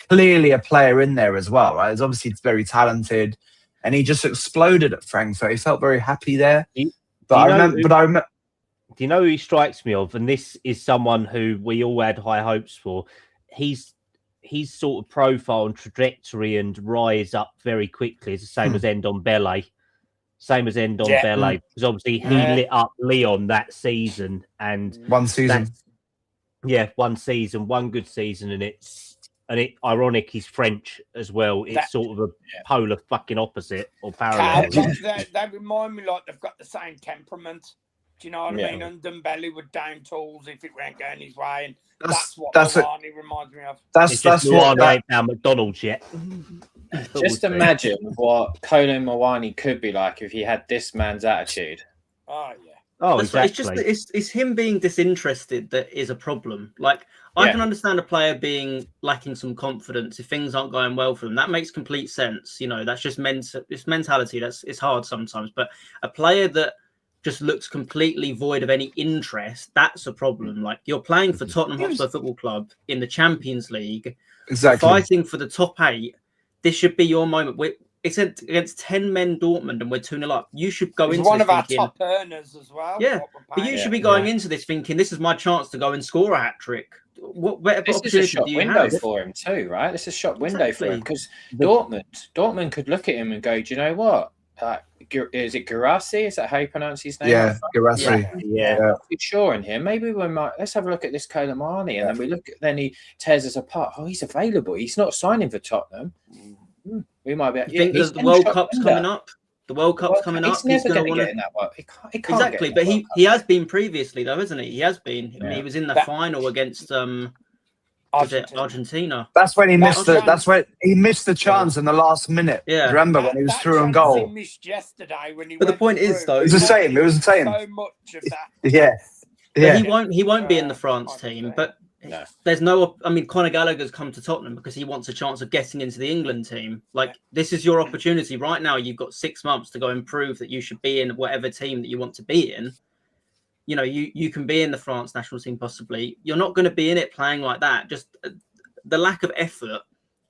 clearly a player in there as well, right? He's obviously very talented. And he just exploded at Frankfurt. He felt very happy there. Do you know who he strikes me of? And this is someone who we all had high hopes for. He's his sort of profile and trajectory and rise up very quickly is the same as Ndombele. Same as Ndombele, because obviously he lit up Lyon that season, and One season. One season, one good season, and it ironic he's French as well. It's sort of a polar fucking opposite or parallel. They remind me like they've got the same temperament. Do you know what I mean? And Dembele would down tools if it weren't going his way, and that's what Arnie reminds me of. That's what ain't down McDonald's yet. Just imagine what Colin Mawani could be like if he had this man's attitude. Oh yeah. Oh, exactly. It's him being disinterested that is a problem. Like I can understand a player being lacking some confidence if things aren't going well for them. That makes complete sense. You know, that's just it's mentality. It's hard sometimes. But a player that just looks completely void of any interest, that's a problem. Like you're playing for Tottenham Hotspur Football Club in the Champions League, fighting for the top 8. This should be your moment. It's against 10 men Dortmund and we're 2-0 up. You should go into one this of our thinking, top earners as well. Yeah, but you should be going into this thinking this is my chance to go and score a hat trick. What better this is a shop window for him too, right? This is a shop window for him because Dortmund could look at him and go, do you know what? Is it Guirassy? Is that how you pronounce his name? Yeah, Guirassy. Yeah. Not sure in him. Maybe we might. Let's have a look at this Colomani, and then we look. Then he tears us apart. Oh, he's available. He's not signing for Tottenham. We might be. You think the World Cup's coming up? The World Cup's coming up. He's never going to get in that one. He can't exactly, but he has been previously though, hasn't he? He has been. I mean, he was in the final against Argentina. That's when he missed the. That's when he missed the chance in the last minute. Yeah, remember when he was through on goal. He missed yesterday when he. But the point is, though, it was the same. It was the same. So much of that. Yeah. But he won't be in the France team. But there's no. I mean, Conor Gallagher's come to Tottenham because he wants a chance of getting into the England team. Like this is your opportunity right now. You've got 6 months to go and prove that you should be in whatever team that you want to be in. You know, you can be in the France national team possibly. You're not going to be in it playing like that. Just the lack of effort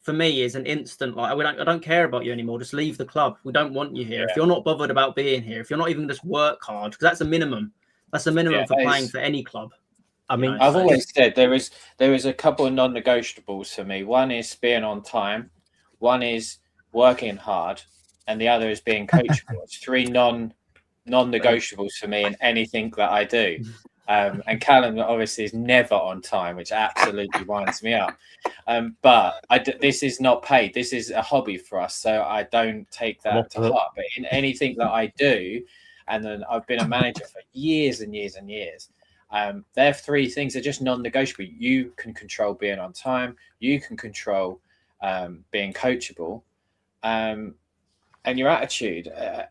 for me is an instant. Like I don't care about you anymore. Just leave the club. We don't want you here. If you're not bothered about being here, if you're not even just work hard, because that's a minimum. That's a minimum for playing for any club. I mean, I've always said there is a couple of non-negotiables for me. One is being on time. One is working hard, and the other is being coachable. It's 3 non-negotiables for me in anything that I do. And Callum obviously is never on time, which absolutely winds me up. But this is not paid. This is a hobby for us, so I don't take that to heart. But in anything that I do, and then I've been a manager for years and years and years, there are 3 things that are just non-negotiable. You can control being on time. You can control being coachable. And your attitude, I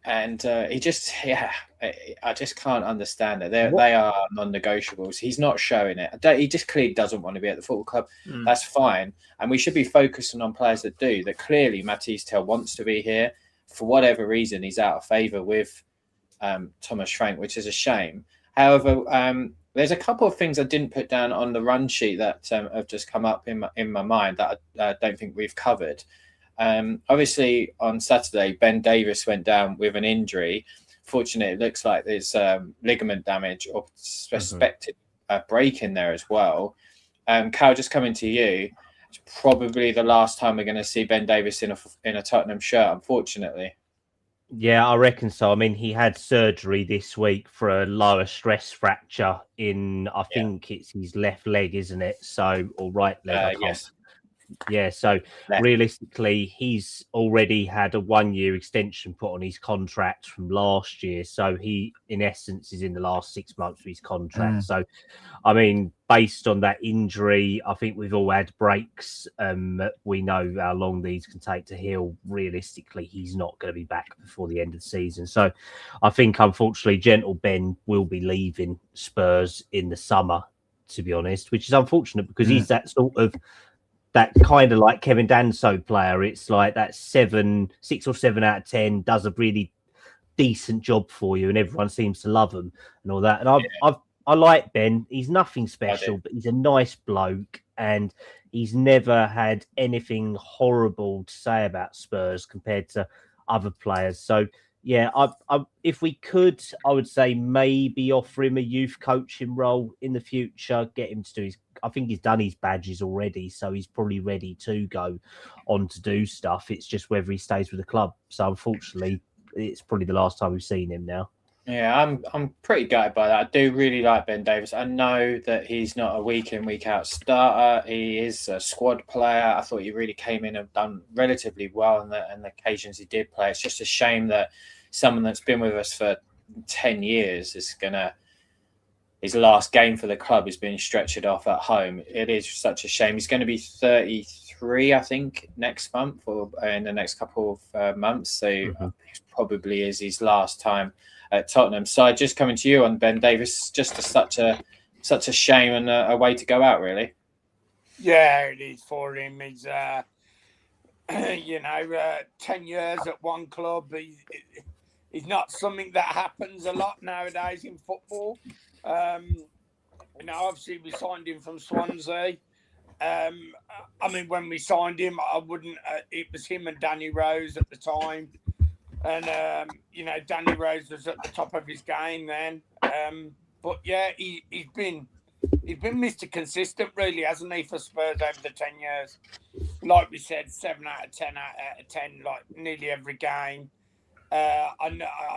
just can't understand it. They are non-negotiables. He's not showing it. He just clearly doesn't want to be at the football club. That's fine, and we should be focusing on players that do. That clearly, Matisse Tell wants to be here. For whatever reason, he's out of favour with Thomas Frank, which is a shame. However, there's a couple of things I didn't put down on the run sheet that have just come up in my mind that I don't think we've covered. Obviously, on Saturday, Ben Davies went down with an injury. Fortunately, it looks like there's ligament damage or suspected break in there as well. Cal, just coming to you, it's probably the last time we're going to see Ben Davies in a Tottenham shirt, unfortunately. Yeah, I reckon so. I mean, he had surgery this week for a lower stress fracture in, I think it's his left leg, isn't it? So, or right leg. Yes. Yeah, so realistically, he's already had a 1-year extension put on his contract from last year. So he, in essence, is in the last 6 months of his contract. So, I mean, based on that injury, I think we've all had breaks. We know how long these can take to heal. Realistically, he's not going to be back before the end of the season. So I think, unfortunately, Gentle Ben will be leaving Spurs in the summer, to be honest, which is unfortunate because he's that sort of that kind of like Kevin Danso player. It's like that 6 or 7 out of 10 does a really decent job for you, and everyone seems to love him and all that. And I like Ben. He's nothing special, but he's a nice bloke, and he's never had anything horrible to say about Spurs compared to other players. So yeah, if we could, I would say maybe offer him a youth coaching role in the future, get him to do his I think he's done his badges already, so he's probably ready to go on to do stuff. It's just whether he stays with the club. So unfortunately, it's probably the last time we've seen him now. Yeah, I'm pretty gutted by that. I do really like Ben Davies. I know that he's not a week in, week out starter. He is a squad player. I thought he really came in and done relatively well on the occasions he did play. It's just a shame that someone that's been with us for 10 years is his last game for the club is being stretched off at home. It is such a shame. He's going to be 33, I think, next month or in the next couple of months. So it probably is his last time at Tottenham. So just coming to you on Ben Davies, just such a shame and a way to go out, really. Yeah, it is for him. He's 10 years at one club. He's not something that happens a lot nowadays in football. Obviously we signed him from Swansea. When we signed him, I wouldn't. It was him and Danny Rose at the time. And, Danny Rose was at the top of his game then. But, yeah, he's been Mr. Consistent, really, hasn't he, for Spurs over the 10 years? Like we said, 7 out of 10, like nearly every game. I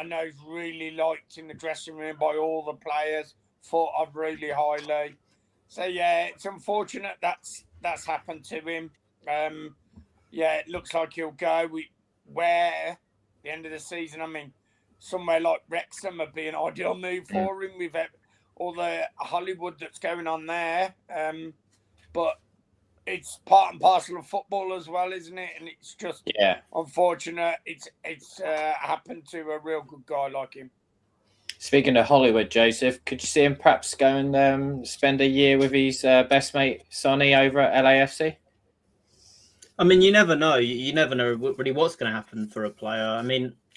know he's really liked in the dressing room by all the players, thought of really highly. So, yeah, it's unfortunate that's happened to him. It looks like he'll go. Where the end of the season, somewhere like Wrexham would be an ideal move for him with all the Hollywood that's going on there. But it's part and parcel of football as well, isn't it? And it's just unfortunate. It's happened to a real good guy like him. Speaking of Hollywood, Joseph, could you see him perhaps go and spend a year with his best mate Sonny over at LAFC? You never know. You never know really what's going to happen for a player.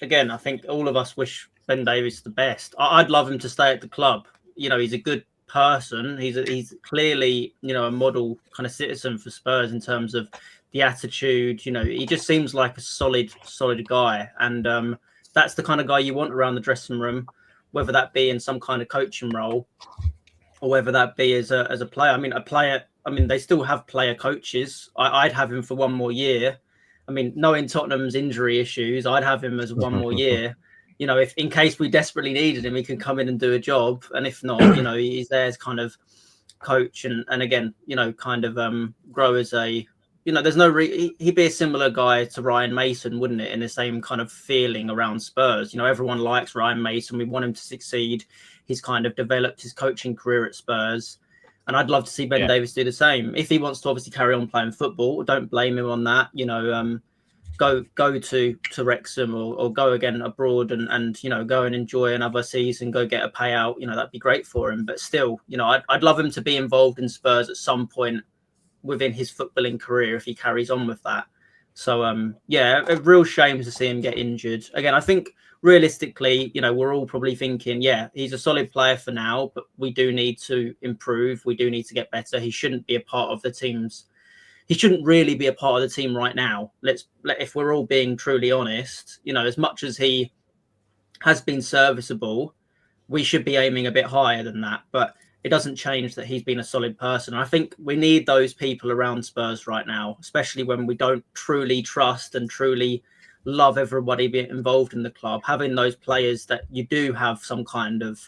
Again, I think all of us wish Ben Davies the best. I'd love him to stay at the club. He's a good person. He's clearly, a model kind of citizen for Spurs in terms of the attitude. He just seems like a solid guy. And that's the kind of guy you want around the dressing room, whether that be in some kind of coaching role or whether that be as a player. They still have player coaches. I'd have him for one more year. Knowing Tottenham's injury issues, I'd have him as one more year. If in case we desperately needed him, he can come in and do a job. And if not, he's there as kind of coach and again, grow as a, there's no he'd be a similar guy to Ryan Mason, wouldn't it? In the same kind of feeling around Spurs. Everyone likes Ryan Mason. We want him to succeed. He's kind of developed his coaching career at Spurs. And I'd love to see Ben Davies do the same. If he wants to obviously carry on playing football, don't blame him on that. Go to Wrexham or go again abroad and go and enjoy another season, go get a payout. That'd be great for him. But still, I'd love him to be involved in Spurs at some point within his footballing career if he carries on with that. So, a real shame to see him get injured. Again, I think realistically, we're all probably thinking, he's a solid player for now, but we do need to improve. We do need to get better. He shouldn't be a part of the team's. He shouldn't really be a part of the team right now. If we're all being truly honest, as much as he has been serviceable, we should be aiming a bit higher than that. But it doesn't change that he's been a solid person. I think we need those people around Spurs right now, especially when we don't truly trust and truly love everybody being involved in the club. Having those players that you do have some kind of,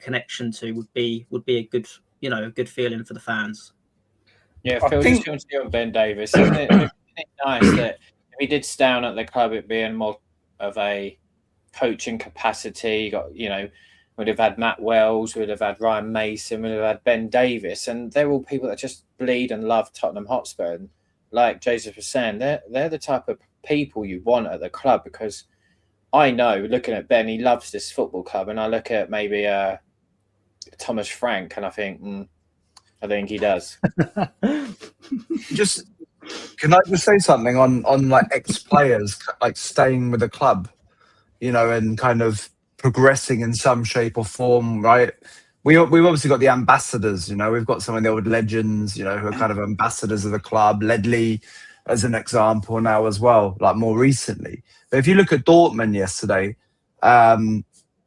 connection to would be a good, a good feeling for the fans. Yeah, Phil, just going to you on Ben Davies. Isn't it nice that if he did stay on at the club, it'd be in more of a coaching capacity? We'd have had Matt Wells, we'd have had Ryan Mason, we'd have had Ben Davies, and they're all people that just bleed and love Tottenham Hotspur. And like Joseph was saying, they're the type of people you want at the club, because I know, looking at Ben, he loves this football club, and I look at maybe Thomas Frank, and I think, I think he does. Can I just say something on like ex-players like staying with the club, and kind of progressing in some shape or form, right? We've obviously got the ambassadors, we've got some of the old legends, who are kind of ambassadors of the club. Ledley, as an example now as well, like more recently. But if you look at Dortmund yesterday,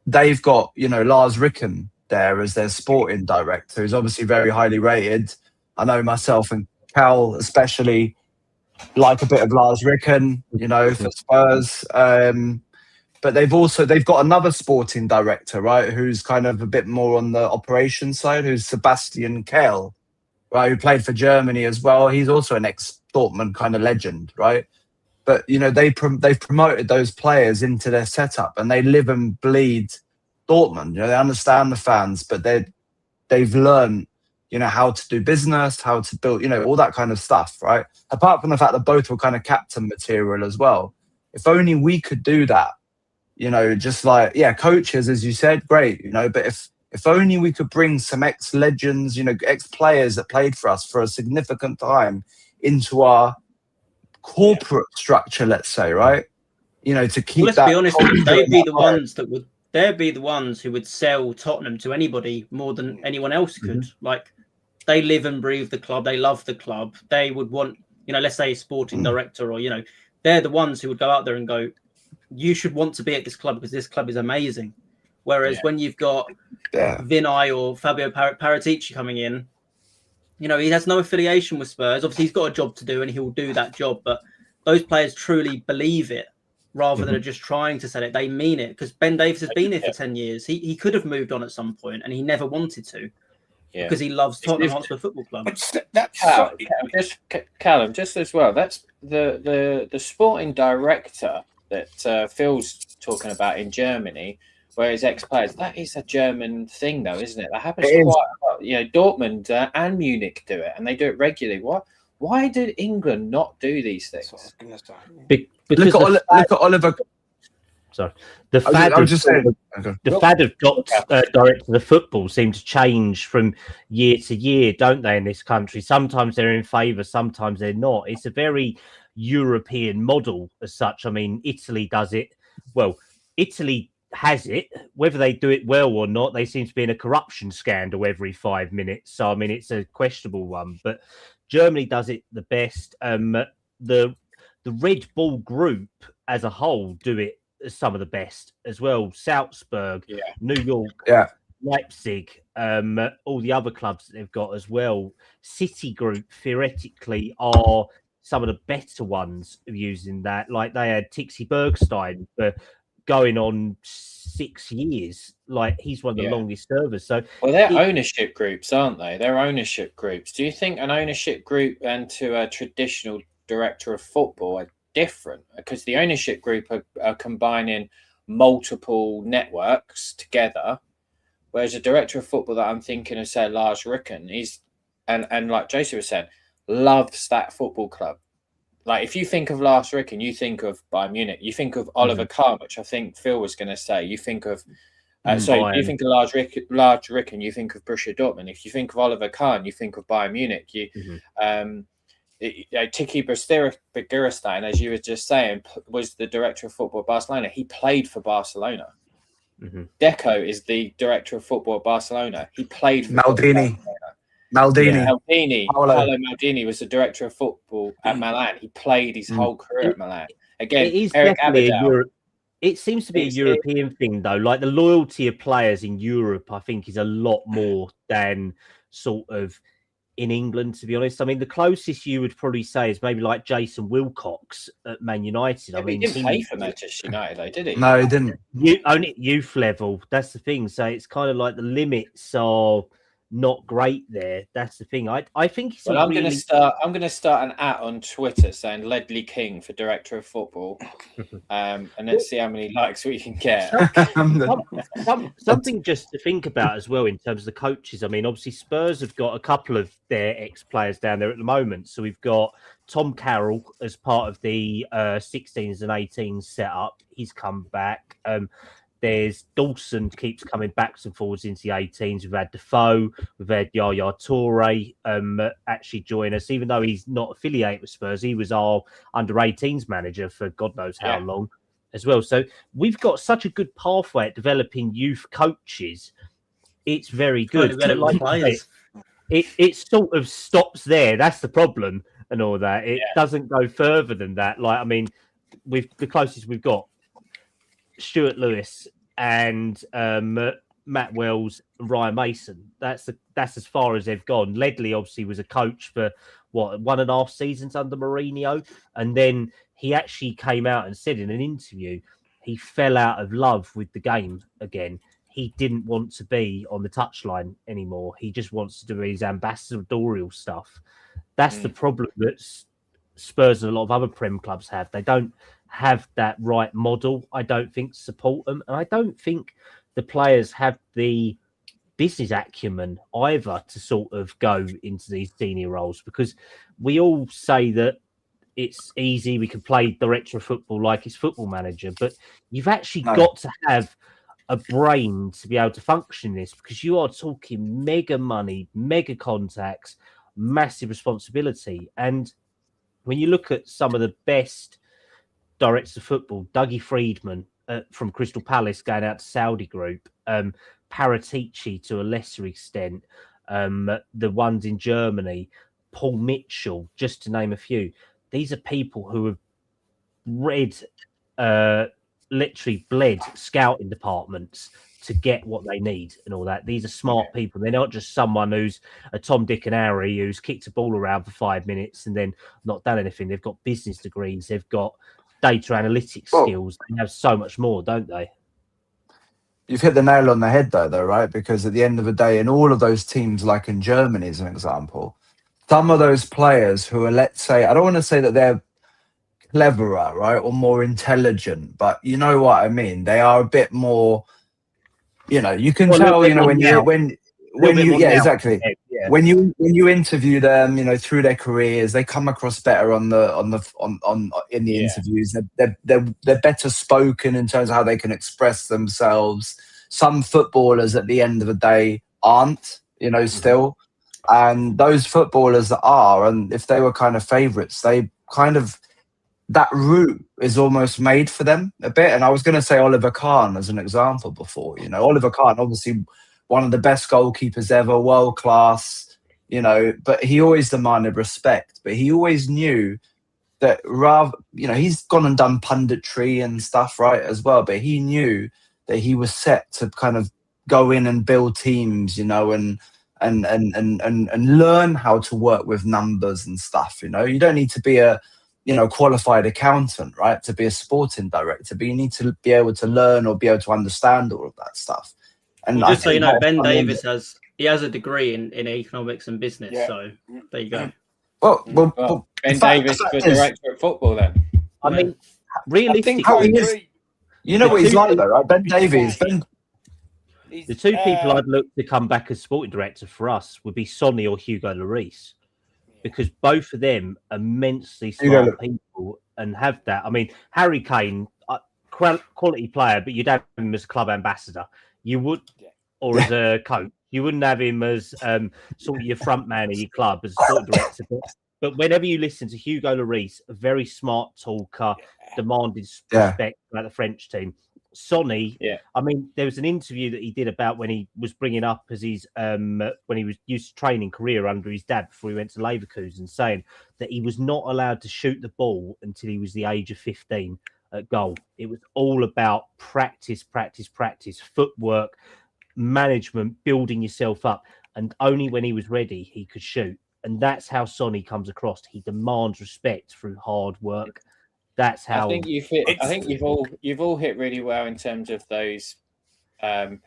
they've got, Lars Ricken there as their sporting director, who's obviously very highly rated, I know myself and Cal especially like a bit of Lars Ricken, you know, for Spurs. But they've got another sporting director, right, who's kind of a bit more on the operations side, who's Sebastian Kehl, right, who played for Germany as well. He's also an ex-Dortmund kind of legend, right? But you know they've promoted those players into their setup, and they live and bleed Dortmund. You know, they understand the fans, but they've learned, you know, how to do business, how to build, you know, all that kind of stuff, right? Apart from the fact that both were kind of captain material as well. If only we could do that, you know, just like, yeah, coaches, as you said, great, you know, but if only we could bring some ex-legends, you know, ex-players that played for us for a significant time into our corporate structure, let's say, right? You know, to keep let's that. Be honest, they'd be the ones that would. They'd be the ones who would sell Tottenham to anybody more than anyone else could. Like, they live and breathe the club. They love the club. They would want, you know, let's say a sporting director, or, you know, they're the ones who would go out there and go, you should want to be at this club because this club is amazing. Whereas when you've got Vinay or Fabio Paratici coming in, you know, he has no affiliation with Spurs. Obviously, he's got a job to do and he will do that job. But those players truly believe it rather than are just trying to sell it. They mean it, because Ben Davies has been here for 10 years. He could have moved on at some point and he never wanted to because he loves Tottenham Hotspur Football Club. Callum, just as well, that's the sporting director that Phil's talking about in Germany, where his ex-players, that is a German thing, though, isn't it? That happens quite a lot. You know, Dortmund and Munich do it, and they do it regularly. Why did England not do these things? Look at Oliver. Sorry, the fad of directors of football seem to change from year to year, don't they? In this country, sometimes they're in favour, sometimes they're not. It's a very European model as such. I mean, Italy does it well. Italy has it. Whether they do it well or not, they seem to be in a corruption scandal every 5 minutes. So, I mean, it's a questionable one. But Germany does it the best. The Red Bull group as a whole do it some of the best as well. Salzburg, New York, Leipzig, all the other clubs that they've got as well. City Group theoretically are some of the better ones of using that. Like they had Tixi Bergstein for going on 6 years. Like he's one of the longest servers. So they're ownership groups, aren't they? They're ownership groups. Do you think an ownership group and to a traditional director of football are different? Because the ownership group are combining multiple networks together, whereas a director of football that I'm thinking of, say, Lars Ricken, and like Joseph was saying, loves that football club. Like if you think of Lars Ricken, you think of Bayern Munich, you think of Oliver Kahn, which I think Phil was going to say. You think of you think of Lars Ricken, you think of Borussia Dortmund. If you think of Oliver Kahn, you think of Bayern Munich. Tiki Bergstein, as you were just saying, was the director of football at Barcelona. He played for Barcelona. Deco is the director of football at Barcelona. He played for Maldini. Paolo Maldini was the director of football at Milan. He played his whole career at Milan. Again, it is Eric definitely Abidal. It seems to be a European thing, though. Like the loyalty of players in Europe, I think, is a lot more than sort of in England, to be honest. I mean, the closest you would probably say is maybe like Jason Wilcox at Man United. I mean, he didn't play for Manchester United, though, did he? No, he didn't. Only at youth level. That's the thing. So it's kind of like the limits are not great there. That's the thing. I think it's I'm going to start an @ on Twitter saying Ledley King for director of football, and let's see how many likes we can get. Something just to think about as well in terms of the coaches. I mean, obviously Spurs have got a couple of their ex-players down there at the moment. So we've got Tom Carroll as part of the 16s and 18s setup. He's come back. There's Dawson keeps coming backs and forwards into the 18s. We've had Defoe, we've had Yaya Toure actually join us, even though he's not affiliated with Spurs. He was our under-18s manager for God knows how long as well. So we've got such a good pathway at developing youth coaches. It's very good. It sort of stops there. That's the problem and all that. It doesn't go further than that. Like, I mean, the closest we've got Stuart Lewis and Matt Wells and Ryan Mason. That's as far as they've gone. Ledley obviously was a coach for 1.5 seasons under Mourinho, and then he actually came out and said in an interview he fell out of love with the game again. He didn't want to be on the touchline anymore. He just wants to do his ambassadorial stuff. That's the problem that Spurs and a lot of other Prem clubs have. They don't have that right model, I don't think, to support them. And I don't think the players have the business acumen either to sort of go into these senior roles, because we all say that it's easy. We can play director of football like it's football manager, but you've actually got to have a brain to be able to function in this, because you are talking mega money, mega contacts, massive responsibility. And when you look at some of the best directors of football, Dougie Friedman from Crystal Palace going out to Saudi Group, Paratici to a lesser extent, the ones in Germany, Paul Mitchell, just to name a few. These are people who have literally bled scouting departments to get what they need and all that. These are smart people. They're not just someone who's a Tom, Dick and Harry who's kicked a ball around for 5 minutes and then not done anything. They've got business degrees. They've got data analytics skills. They have so much more, don't they? You've hit the nail on the head, though, right? Because at the end of the day, in all of those teams, like in Germany, as an example, some of those players who are, let's say, I don't want to say that they're cleverer, right, or more intelligent, but you know what I mean. They are a bit more, you know. You can tell, you know, when you exactly. Yeah. When you interview them, you know, through their careers, they come across better in the interviews. They're better spoken in terms of how they can express themselves. Some footballers, at the end of the day, aren't, you know, still. And those footballers that are, and if they were kind of favourites, they kind of, that route is almost made for them a bit. And I was going to say Oliver Kahn as an example before. You know, Oliver Kahn, obviously one of the best goalkeepers ever, world class, you know, but he always demanded respect. But he always knew that he's gone and done punditry and stuff, right, as well. But he knew that he was set to kind of go in and build teams, you know, and learn how to work with numbers and stuff. You know, you don't need to be a qualified accountant, right, to be a sporting director, but you need to be able to learn or be able to understand all of that stuff. And just so you know, Ben Davies has a degree in economics and business. Yeah. So there you go. Well Ben Davies was director of football then. I mean, realistically, you know what he's like though, right? Ben Davies. The two people I'd look to come back as sporting director for us would be Sonny or Hugo Lloris, because both of them are immensely smart people and have that. I mean, Harry Kane, quality player, but you'd have him as club ambassador. You would, or as a coach. You wouldn't have him as sort of your front man of your club as a sporting director. But whenever you listen to Hugo Lloris, a very smart talker, demanded respect about the French team. Sonny, I mean, there was an interview that he did about when he was bringing up as his when he was used to training career under his dad before he went to Leverkusen, saying that he was not allowed to shoot the ball until he was the age of 15 at goal. It was all about practice, footwork, management, building yourself up, and only when he was ready he could shoot. And that's how Sonny comes across. He demands respect through hard work. That's how I think you've all hit really well in terms of those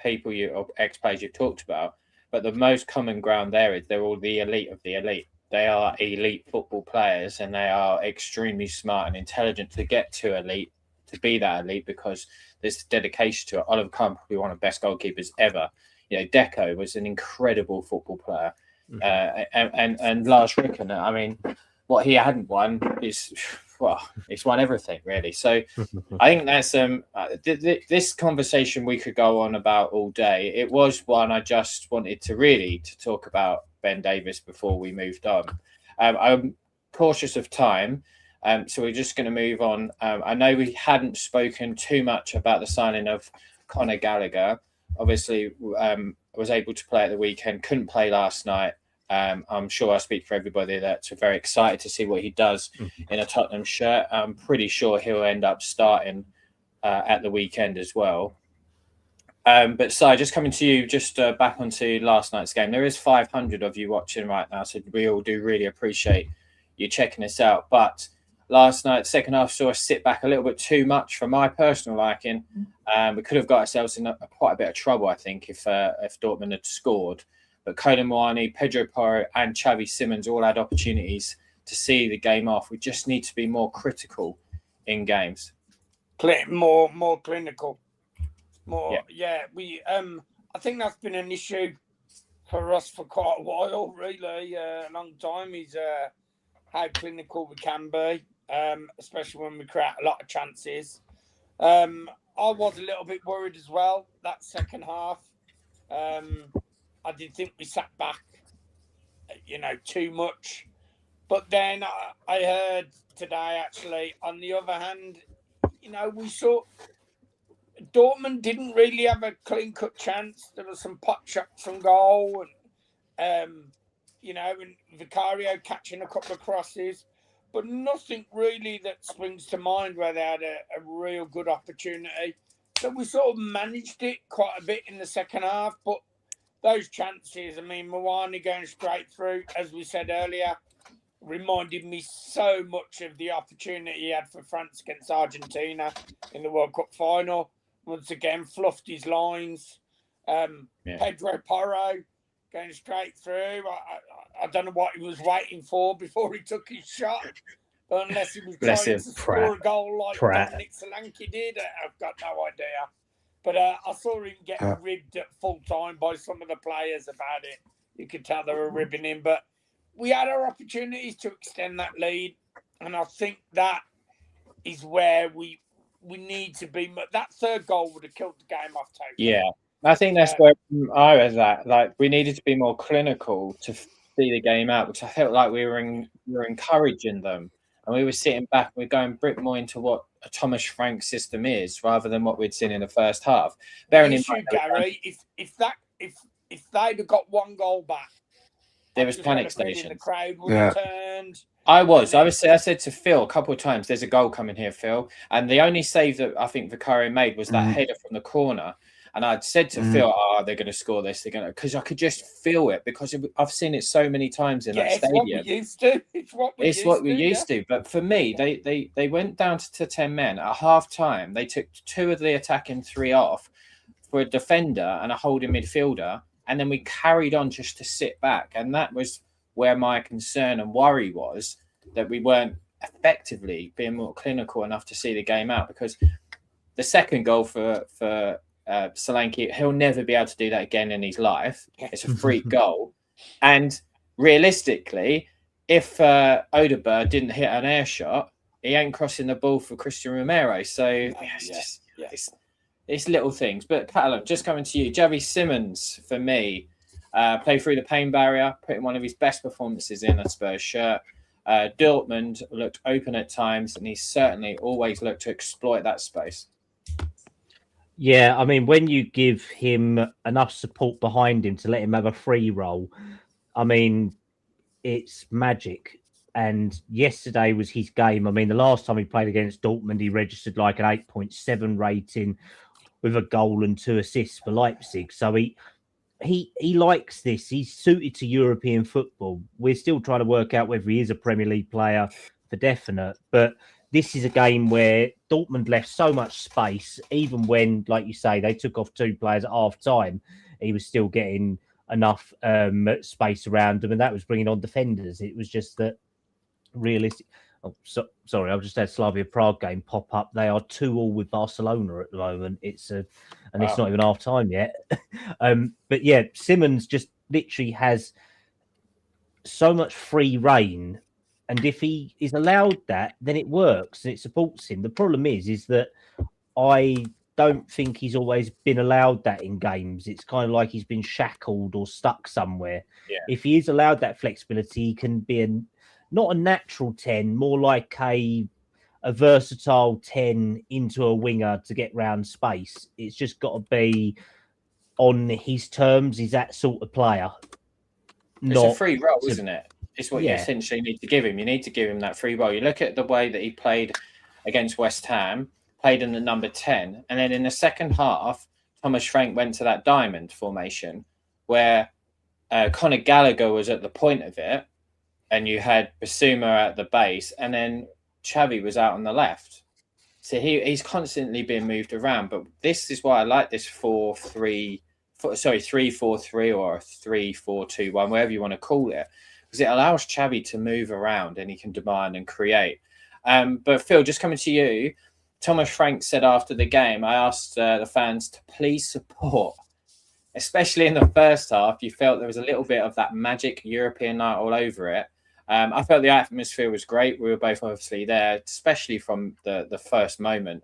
people or ex-players you've talked about. But the most common ground there is they're all the elite of the elite. They are elite football players, and they are extremely smart and intelligent to get to elite, to be that elite, because there's dedication to it. Oliver Kahn, probably one of the best goalkeepers ever. You know, Deco was an incredible football player, and Lars Ricken. I mean, what he hadn't won is, well, it's won everything really. So I think that's this conversation we could go on about all day. It was one I just wanted to talk about Ben Davies before we moved on. I'm cautious of time. So we're just going to move on. I know we hadn't spoken too much about the signing of Conor Gallagher. Obviously, was able to play at the weekend, couldn't play last night. I'm sure I speak for everybody that's very excited to see what he does in a Tottenham shirt. I'm pretty sure he'll end up starting at the weekend as well. But Si, just coming to you, just back onto last night's game. There is 500 of you watching right now, so we all do really appreciate you checking us out. But last night, second half, saw us sit back a little bit too much for my personal liking. We could have got ourselves in quite a bit of trouble, I think, if Dortmund had scored. But Colin Moani, Pedro Porro, and Xavi Simons all had opportunities to see the game off. We just need to be more critical in games. More clinical. We I think that's been an issue for us for quite a while, really, a long time, is how clinical we can be, especially when we create a lot of chances. I was a little bit worried as well that second half. I did think we sat back, too much. But then I heard today, actually, on the other hand, we saw Dortmund didn't really have a clean-cut chance. There was some pot shots on goal and Vicario catching a couple of crosses, but nothing really that springs to mind where they had a real good opportunity. So we sort of managed it quite a bit in the second half, but those chances, Moani going straight through, as we said earlier, reminded me so much of the opportunity he had for France against Argentina in the World Cup final. Once again, fluffed his lines. Pedro Porro going straight through. I don't know what he was waiting for before he took his shot. Unless he was trying to score a goal like Dominic Solanke did. I've got no idea. But I saw him get ribbed at full time by some of the players about it. You could tell they were ribbing him. But we had our opportunities to extend that lead. And I think that is where we need to be. That third goal would have killed the game off totally. Yeah, I think that's where I was at. Like, we needed to be more clinical to see the game out, which I felt like we were encouraging them. And we were sitting back and we're going a bit more into what a Thomas Frank system is rather than what we'd seen in the first half. Bearing in mind, Gary, if they'd have got one goal back, there was panic stations. The crowd would have turned. I said to Phil a couple of times, there's a goal coming here, Phil. And the only save that I think Vicario made was that header from the corner. And I'd said to Phil, they're going to score this. They're going to, because I could just feel it, because I've seen it so many times in that stadium. It's what we used to. But for me, they went down to 10 men at half time. They took 2 of the attacking 3 off for a defender and a holding midfielder. And then we carried on just to sit back. And that was where my concern and worry was, that we weren't effectively being more clinical enough to see the game out. Because the second goal for Solanke, he'll never be able to do that again in his life. It's a freak goal. And realistically, if Odegaard didn't hit an air shot, he ain't crossing the ball for Christian Romero. So it's little things. But Catalan, just coming to you, Xavi Simons, for me, played through the pain barrier, put in one of his best performances in a Spurs shirt. Dortmund looked open at times, and he certainly always looked to exploit that space. Yeah, when you give him enough support behind him to let him have a free roll, it's magic. And yesterday was his game. The last time he played against Dortmund, he registered like an 8.7 rating with a goal and 2 assists for Leipzig. So he likes this. He's suited to European football. We're still trying to work out whether he is a Premier League player for definite. But this is a game where Dortmund left so much space, even when, like you say, they took off 2 players at half time. He was still getting enough space around them, and that was bringing on defenders. It was just that realistic. Oh, sorry, I've just had Slavia Prague game pop up. They are 2-2 with Barcelona at the moment. It's not even half time yet. But yeah, Simons just literally has so much free reign. And if he is allowed that, then it works and it supports him. The problem is that I don't think he's always been allowed that in games. It's kind of like he's been shackled or stuck somewhere. Yeah. If he is allowed that flexibility, he can be not a natural 10, more like a versatile 10 into a winger to get round space. It's just got to be on his terms. He's that sort of player. It's a free role, isn't it? It's what you essentially need to give him. You need to give him that free role. You look at the way that he played against West Ham, played in the number 10, and then in the second half Thomas Frank went to that diamond formation where Conor Gallagher was at the point of it, and you had Basuma at the base, and then Xavi was out on the left. So he's constantly being moved around. But this is why I like this 3-4-3 or 3-4-2-1, whatever you want to call it, because it allows Xavi to move around and he can demand and create. But Phil, just coming to you, Thomas Frank said after the game, I asked the fans to please support, especially in the first half. You felt there was a little bit of that magic European night all over it. I felt the atmosphere was great. We were both obviously there, especially from the first moment,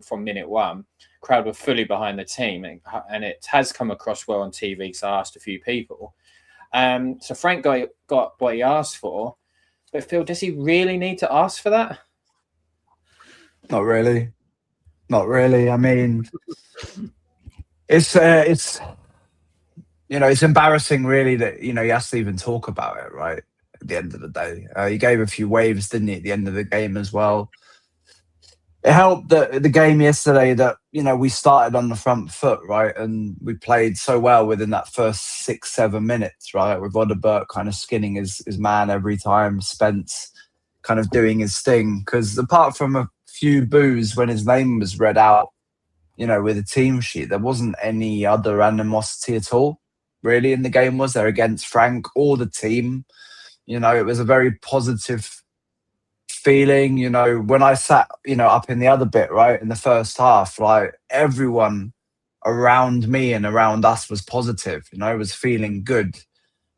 from minute one. Crowd were fully behind the team, and it has come across well on TV because I asked a few people. So Frank got what he asked for. But Phil, does he really need to ask for that? Not really. I mean, it's it's embarrassing really that he has to even talk about it, right? At the end of the day, he gave a few waves, didn't he, at the end of the game as well. It helped that the game yesterday that we started on the front foot, right, and we played so well within that first 6-7 minutes, right, with Odeberg kind of skinning his man every time, Spence kind of doing his thing. Because apart from a few boos when his name was read out, with a team sheet, there wasn't any other animosity at all, really, in the game, was there, against Frank or the team. It was a very positive feeling. When I sat, up in the other bit, right, in the first half, like everyone around me and around us was positive, was feeling good.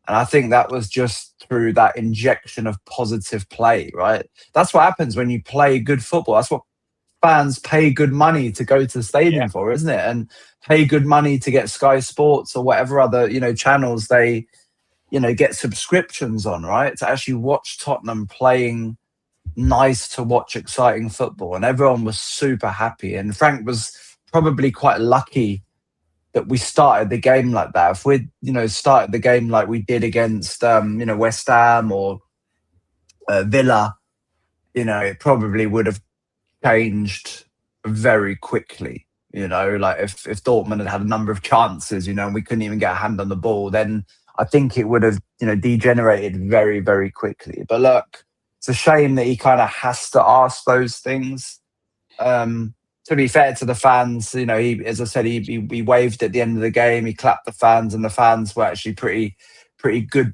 And I think that was just through that injection of positive play, right? That's what happens when you play good football. That's what fans pay good money to go to the stadium for, isn't it? And pay good money to get Sky Sports or whatever other, channels they, get subscriptions on, right? To actually watch Tottenham playing nice to watch, exciting football. And everyone was super happy. And Frank was probably quite lucky that we started the game like that. If we'd, started the game like we did against, West Ham or Villa, it probably would have changed very quickly. Like if Dortmund had a number of chances, and we couldn't even get a hand on the ball, then I think it would have, degenerated very, very quickly. But look, it's a shame that he kind of has to ask those things. To be fair to the fans, he, as I said, he waved at the end of the game. He clapped the fans, and the fans were actually pretty good,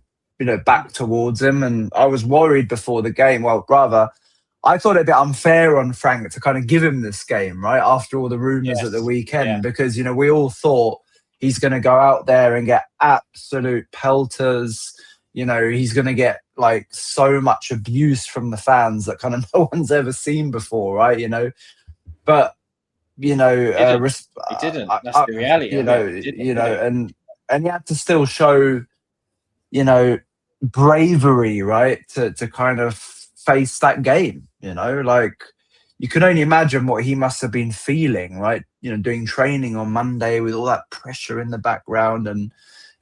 back towards him. And I was worried before the game. Well, rather, I thought it a bit unfair on Frank to kind of give him this game, right, after all the rumours at the weekend, because, we all thought he's going to go out there and get absolute pelters. He's going to get like so much abuse from the fans that kind of no one's ever seen before, right? But he didn't. That's the reality. And he had to still show, bravery, right, to kind of face that game. Like you can only imagine what he must have been feeling, right? Doing training on Monday with all that pressure in the background, and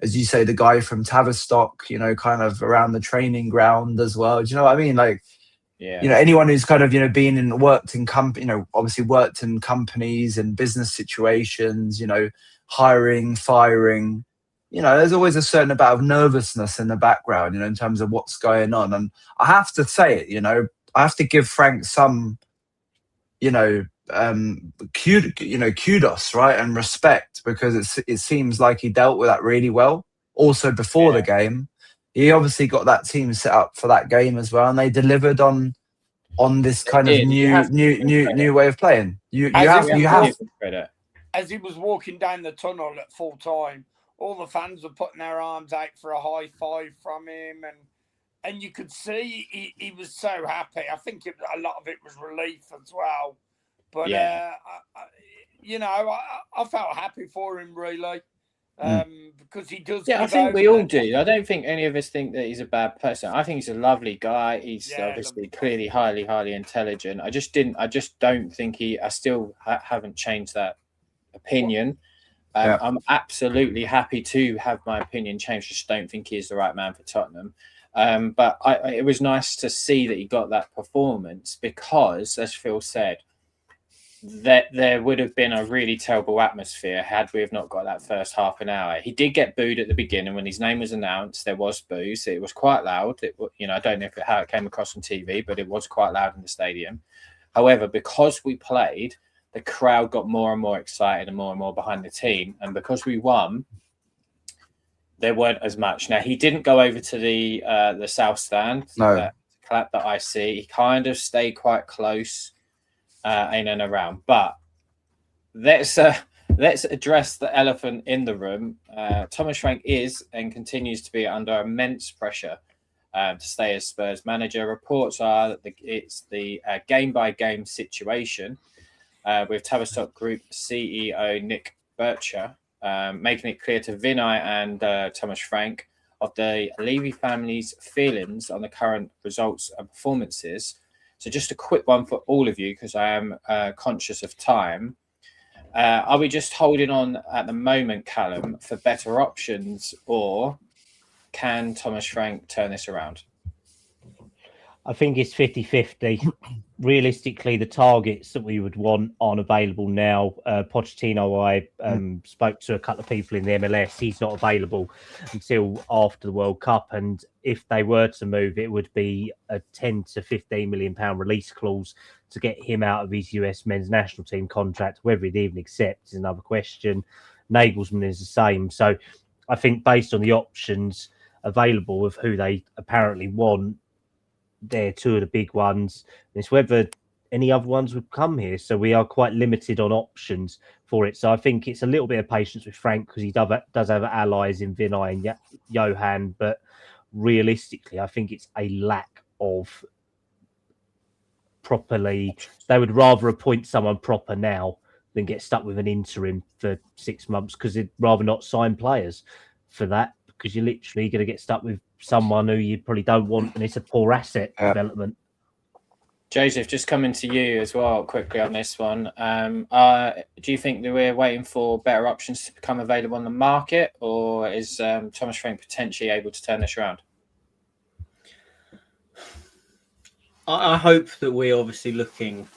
as you say, the guy from Tavistock, kind of around the training ground as well. Do you know what I mean? Like. Yeah. Anyone who's kind of, worked in obviously worked in companies and business situations, hiring, firing, there's always a certain amount of nervousness in the background, in terms of what's going on. And I have to say it, I have to give Frank some, kudos, right, and respect, because it seems like he dealt with that really well. Also before the game. He obviously got that team set up for that game as well, and they delivered on this kind of new way of playing. You have credit. As he was walking down the tunnel at full time, all the fans were putting their arms out for a high five from him, and you could see he was so happy. I think a lot of it was relief as well, but I felt happy for him really. Because he does. Yeah, I think we all do. I don't think any of us think that he's a bad person. I think he's a lovely guy. He's obviously clearly highly intelligent. I just don't think I still haven't changed that opinion. I'm absolutely happy to have my opinion changed. Just don't think he's the right man for Tottenham. But it was nice to see that he got that performance because, as Phil said, that there would have been a really terrible atmosphere had we have not got that first half an hour. He did get booed at the beginning when his name was announced. There was boos. It was quite loud. I don't know how it came across on TV, but it was quite loud in the stadium. However, because we played, the crowd got more and more excited and more behind the team, and because we won, there weren't as much. Now, he didn't go over to the south stand. No. Clap that I see. He kind of stayed quite close in and around. But let's address the elephant in the room. Thomas Frank is and continues to be under immense pressure to stay as Spurs manager. Reports are that it's the game-by-game situation with Tavistock Group CEO Nick Bircher making it clear to Vinay and Thomas Frank of the Levy family's feelings on the current results and performances. So just a quick one for all of you, because I am conscious of time. Are we just holding on at the moment, Callum, for better options, or can Thomas Frank turn this around? I think it's 50-50. Realistically, the targets that we would want aren't available now. Pochettino, I spoke to a couple of people in the MLS. He's not available until after the World Cup. And if they were to move, it would be a 10 to 15 million pound release clause to get him out of his US men's national team contract. Whether he'd even accept is another question. Nagelsmann is the same. So I think based on the options available of who they apparently want, they're two of the big ones. It's whether any other ones would come here. So we are quite limited on options for it. So I think it's a little bit of patience with Frank, because he does have allies in Vinay and Johan. But realistically, I think it's a lack of properly. They would rather appoint someone proper now than get stuck with an interim for 6 months, because they'd rather not sign players for that, because you're literally going to get stuck with someone who you probably don't want, and it's a poor asset development. Joseph, just coming to you as well quickly on this one. Do you think that we're waiting for better options to become available on the market, or is Thomas Frank potentially able to turn this around? I hope that we're obviously looking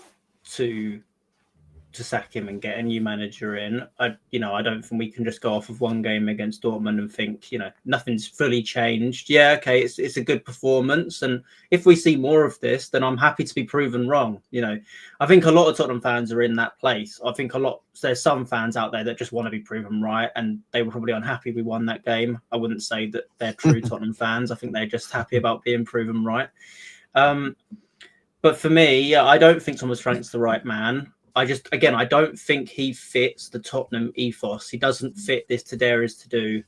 to sack him and get a new manager in. I don't think we can just go off of one game against Dortmund and think, nothing's fully changed. Yeah, okay, it's a good performance, and if we see more of this, then I'm happy to be proven wrong. I think a lot of Tottenham fans are in that place. I think there's some fans out there that just want to be proven right, and they were probably unhappy we won that game. I wouldn't say that they're true Tottenham fans. I think they're just happy about being proven right. But for me, I don't think Thomas Frank's the right man. I don't think he fits the Tottenham ethos. He doesn't fit this to dare is to do.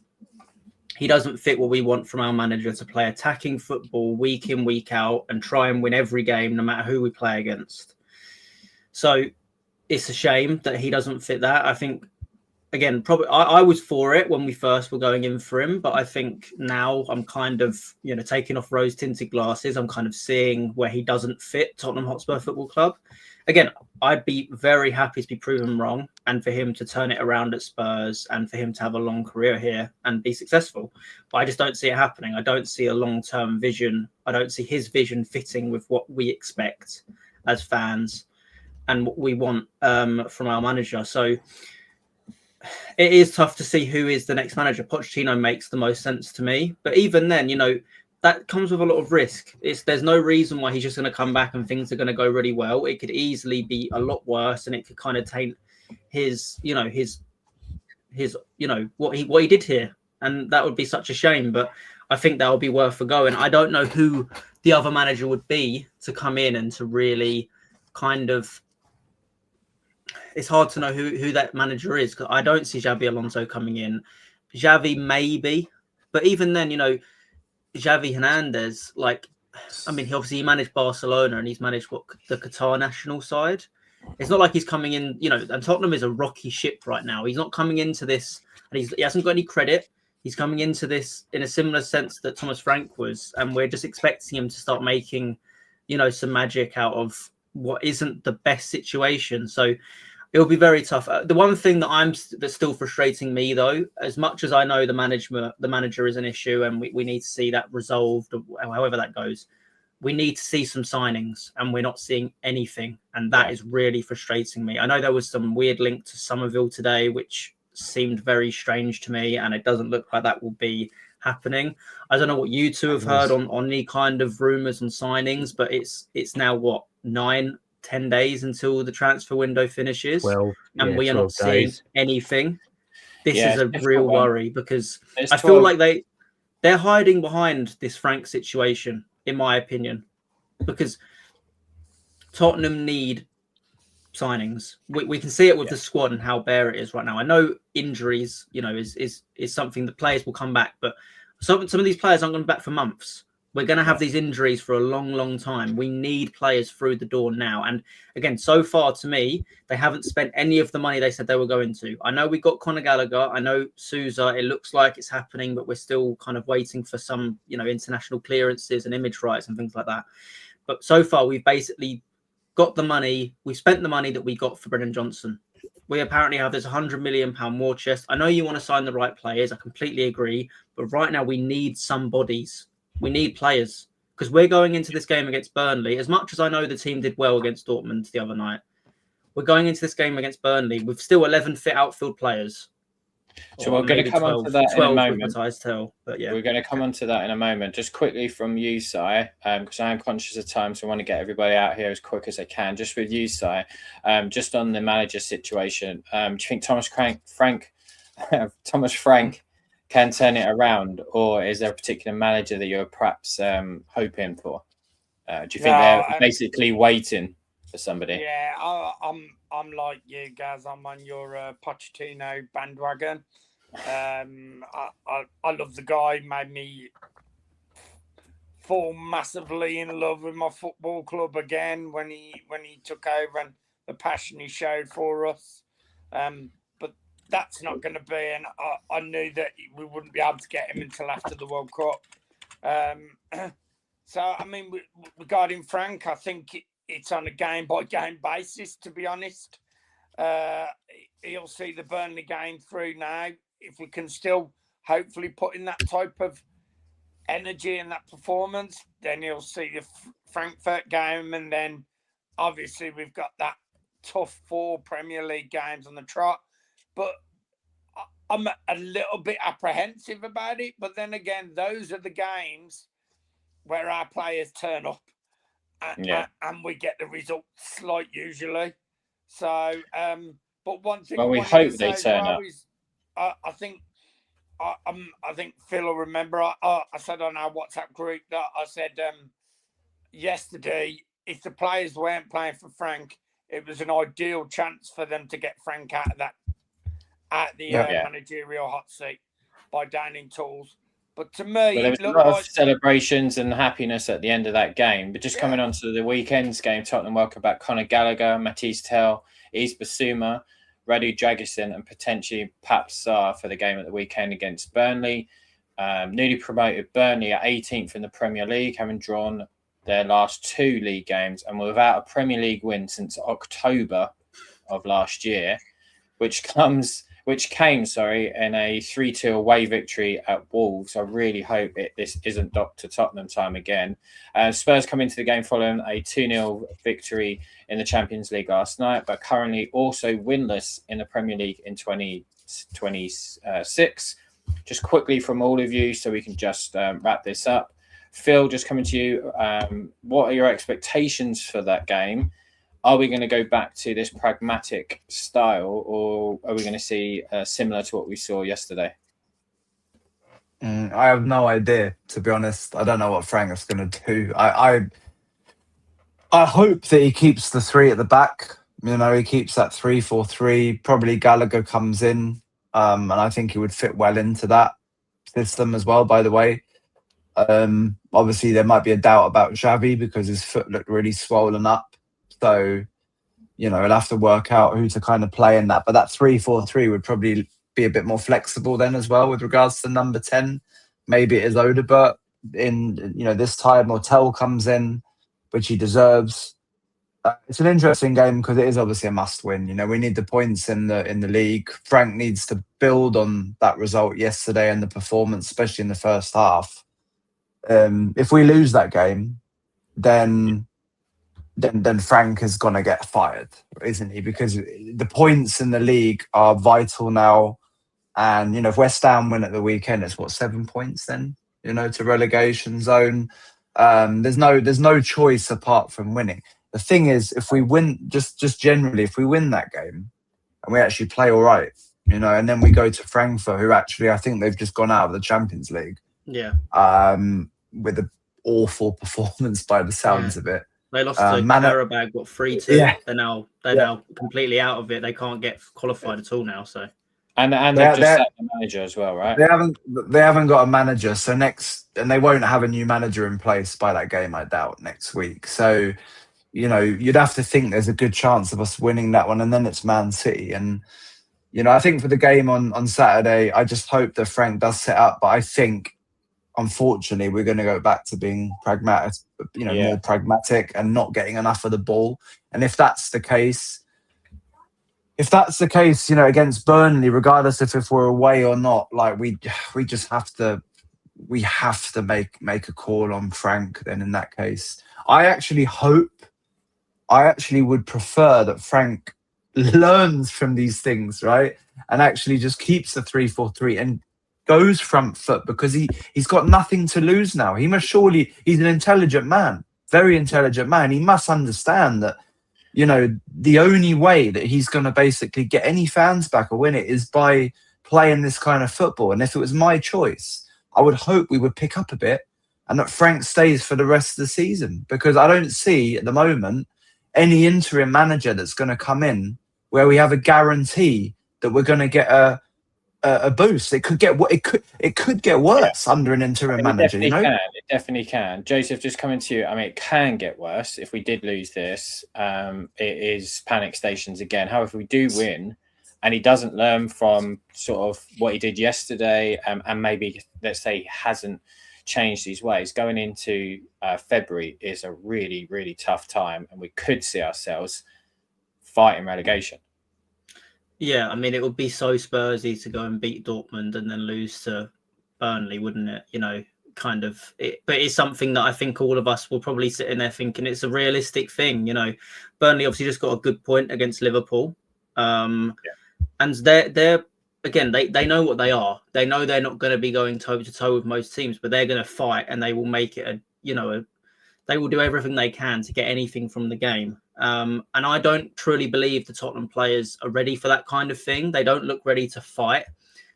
He doesn't fit what we want from our manager, to play attacking football week in, week out, and try and win every game, no matter who we play against. So it's a shame that he doesn't fit that. I think, again, probably I was for it when we first were going in for him, but I think now I'm kind of, taking off rose-tinted glasses. I'm kind of seeing where he doesn't fit Tottenham Hotspur Football Club. Again, I'd be very happy to be proven wrong, and for him to turn it around at Spurs, and for him to have a long career here and be successful. But I just don't see it happening. I don't see a long-term vision. I don't see his vision fitting with what we expect as fans and what we want from our manager. So it is tough to see who is the next manager. Pochettino makes the most sense to me. But even then, that comes with a lot of risk. There's no reason why he's just going to come back and things are going to go really well. It could easily be a lot worse, and it could kind of taint his what he did here, and that would be such a shame. But I think that would be worth a go. And I don't know who the other manager would be to come in and to really kind of. It's hard to know who that manager is, because I don't see Xabi Alonso coming in. Xavi maybe, but even then, Xavi Hernandez, he managed Barcelona and he's managed the Qatar national side. It's not like he's coming in, and Tottenham is a rocky ship right now. He's not coming into this, and he hasn't got any credit. He's coming into this in a similar sense that Thomas Frank was, and we're just expecting him to start making, some magic out of what isn't the best situation. So it'll be very tough. The one thing that's still frustrating me, though, as much as I know the manager is an issue and we need to see that resolved, however that goes, we need to see some signings, and we're not seeing anything, and that is really frustrating me. I know there was some weird link to Somerville today, which seemed very strange to me, and it doesn't look like that will be happening. I don't know what you two have heard on any kind of rumours and signings, but it's now what, 9-10 days until the transfer window finishes, and we are not seeing anything. This is a real worry, because I feel like they're hiding behind this Frank situation, in my opinion, because Tottenham need signings. We can see it with the squad and how bare it is right now. I know injuries, is something that players will come back, but some of these players aren't going to be back for months. We're going to have these injuries for a long, long time. We need players through the door now. And again, so far to me, they haven't spent any of the money they said they were going to. I know we got Conor Gallagher. I know Sousa. It looks like it's happening, but we're still kind of waiting for some, international clearances and image rights and things like that. But so far, we've basically got the money. We've spent the money that we got for Brennan Johnson. We apparently have this £100 million war chest. I know you want to sign the right players. I completely agree. But right now, we need some bodies. We need players, because we're going into this game against Burnley. As much as I know the team did well against Dortmund the other night, we're going into this game against Burnley with still 11 fit outfield players. So we're going to come on to that in a moment. But yeah, we're going to come on to that in a moment. Just quickly from you, Si, because I am conscious of time, so I want to get everybody out here as quick as I can. Just with you, Si, just on the manager situation, do you think Thomas Frank can turn it around, or is there a particular manager that you're perhaps hoping for? Do you think they're basically waiting for somebody? Yeah, I'm like you guys. I'm on your Pochettino bandwagon. I love the guy. Made me fall massively in love with my football club again when he took over, and the passion he showed for us. But that's not going to be, and I knew that we wouldn't be able to get him until after the World Cup. So, I mean, regarding Frank, I think it's on a game-by-game basis, to be honest. He'll see the Burnley game through now. If we can still hopefully put in that type of energy and that performance, then he'll see the Frankfurt game, and then obviously we've got that tough 4 Premier League games on the trot. But I'm a little bit apprehensive about it. But then again, those are the games where our players turn up and we get the results, like usually. So, but one thing, well, we hope they turn up. I think Phil will remember. I said on our WhatsApp group that I said yesterday, if the players weren't playing for Frank, it was an ideal chance for them to get Frank out of that, managerial hot seat by downing tools. But to me, there was a lot of celebrations and happiness at the end of that game. But just coming on to the weekend's game, Tottenham welcome back Conor Gallagher, Matisse Tell, Yves Bissouma, Radu Dragusin, and potentially Pap Sarr for the game at the weekend against Burnley. Newly promoted Burnley at 18th in the Premier League, having drawn their last 2 league games, and without a Premier League win since October of last year, which came in a 3-2 away victory at Wolves. I really hope this isn't Dr. Tottenham time again. Spurs come into the game following a 2-0 victory in the Champions League last night, but currently also winless in the Premier League in 2026. Just quickly from all of you, so we can just wrap this up. Phil, just coming to you. What are your expectations for that game? Are we going to go back to this pragmatic style, or are we going to see similar to what we saw yesterday? I have no idea, to be honest. I don't know what Frank is going to do. I hope that he keeps the 3 at the back. He keeps that 3-4-3. Probably Gallagher comes in, and I think he would fit well into that system as well, by the way. Obviously, there might be a doubt about Xavi because his foot looked really swollen up. So, he'll have to work out who to kind of play in that. But that 3-4-3 would probably be a bit more flexible then as well with regards to number 10. Maybe it is Odebert in, this time, or Tell comes in, which he deserves. It's an interesting game because it is obviously a must-win. We need the points in the league. Frank needs to build on that result yesterday and the performance, especially in the first half. If we lose that game, then Frank is gonna get fired, isn't he? Because the points in the league are vital now, and you know, if West Ham win at the weekend, it's what, 7 points then, you know, to relegation zone. There's no choice apart from winning. The thing is, if we win, just generally, if we win that game and we actually play all right, you know, and then we go to Frankfurt, who actually I think they've just gone out of the Champions League, Yeah. with an awful performance by the sounds of it. They lost to Karabag, got 3-2. Yeah. They're now completely out of it. They can't get qualified at all now. So and they've just sacked the manager as well, right? They haven't got a manager, so and they won't have a new manager in place by that game, I doubt, next week. So, you know, you'd have to think there's a good chance of us winning that one, and then it's Man City. And you know, I think for the game on Saturday, I just hope that Frank does set up, but I think, unfortunately, we're going to go back to being pragmatic, you know, more pragmatic and not getting enough of the ball. And if that's the case, you know, against Burnley, regardless if we're away or not, like we just have to make a call on Frank. Then in that case, I actually would prefer that Frank learns from these things, right, and actually just keeps the 3-4-3 and goes front foot, because he's got nothing to lose now. He's an intelligent man, very intelligent man. He must understand that, you know, the only way that he's going to basically get any fans back or win it is by playing this kind of football. And if it was my choice, I would hope we would pick up a bit and that Frank stays for the rest of the season, because I don't see at the moment any interim manager that's going to come in where we have a guarantee that we're going to get a boost. It could get worse under an interim manager. You know, it definitely can. Joseph, just coming to you. I mean, it can get worse if we did lose this. It is panic stations again. However, if we do win, and he doesn't learn from sort of what he did yesterday, and maybe let's say he hasn't changed his ways, going into February is a really, really tough time, and we could see ourselves fighting relegation. Yeah, I mean, it would be so Spursy to go and beat Dortmund and then lose to Burnley, wouldn't it? You know, kind of. But it's something that I think all of us will probably sit in there thinking it's a realistic thing. You know, Burnley obviously just got a good point against Liverpool, and they're again they know what they are. They know they're not going to be going toe to toe with most teams, but they're going to fight and they will make it they will do everything they can to get anything from the game. And I don't truly believe the Tottenham players are ready for that kind of thing. They don't look ready to fight.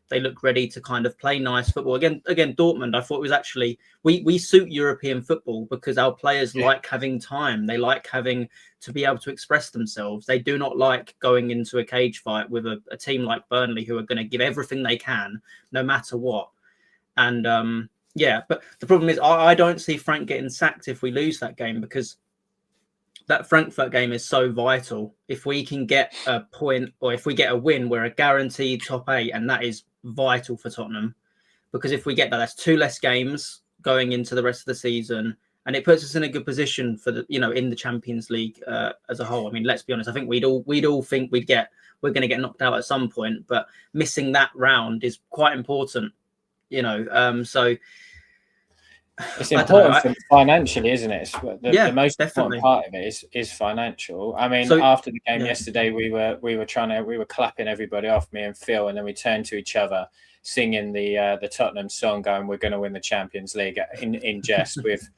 They look ready to kind of play nice football. Again, Dortmund, I thought it was actually, we suit European football because our players like having time. They like having to be able to express themselves. They do not like going into a cage fight with a team like Burnley who are going to give everything they can, no matter what. And but the problem is I don't see Frank getting sacked if we lose that game, because that Frankfurt game is so vital. If we can get a point, or if we get a win, we're a guaranteed top 8, and that is vital for Tottenham, because if we get that, that's 2 less games going into the rest of the season, and it puts us in a good position for the, in the Champions League as a whole. I mean, let's be honest. I think we'd all think we're going to get knocked out at some point, but missing that round is quite important. So it's important financially, isn't it? The most important part of it is financial. I mean, after the game yesterday, we were clapping everybody off, me and Phil, and then we turned to each other singing the Tottenham song, going, "We're going to win the Champions League," in jest, with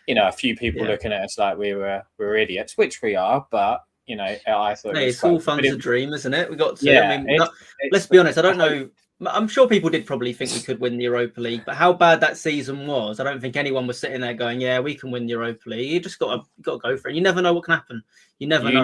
a few people looking at us like we were idiots, which we are, but I thought it's all fun to dream, isn't it? We got to. I mean, let's be honest. I don't know. I'm sure people did probably think we could win the Europa League, but how bad that season was, I don't think anyone was sitting there going, "Yeah, we can win the Europa League." You just got to go for it. You never know what can happen. You never know.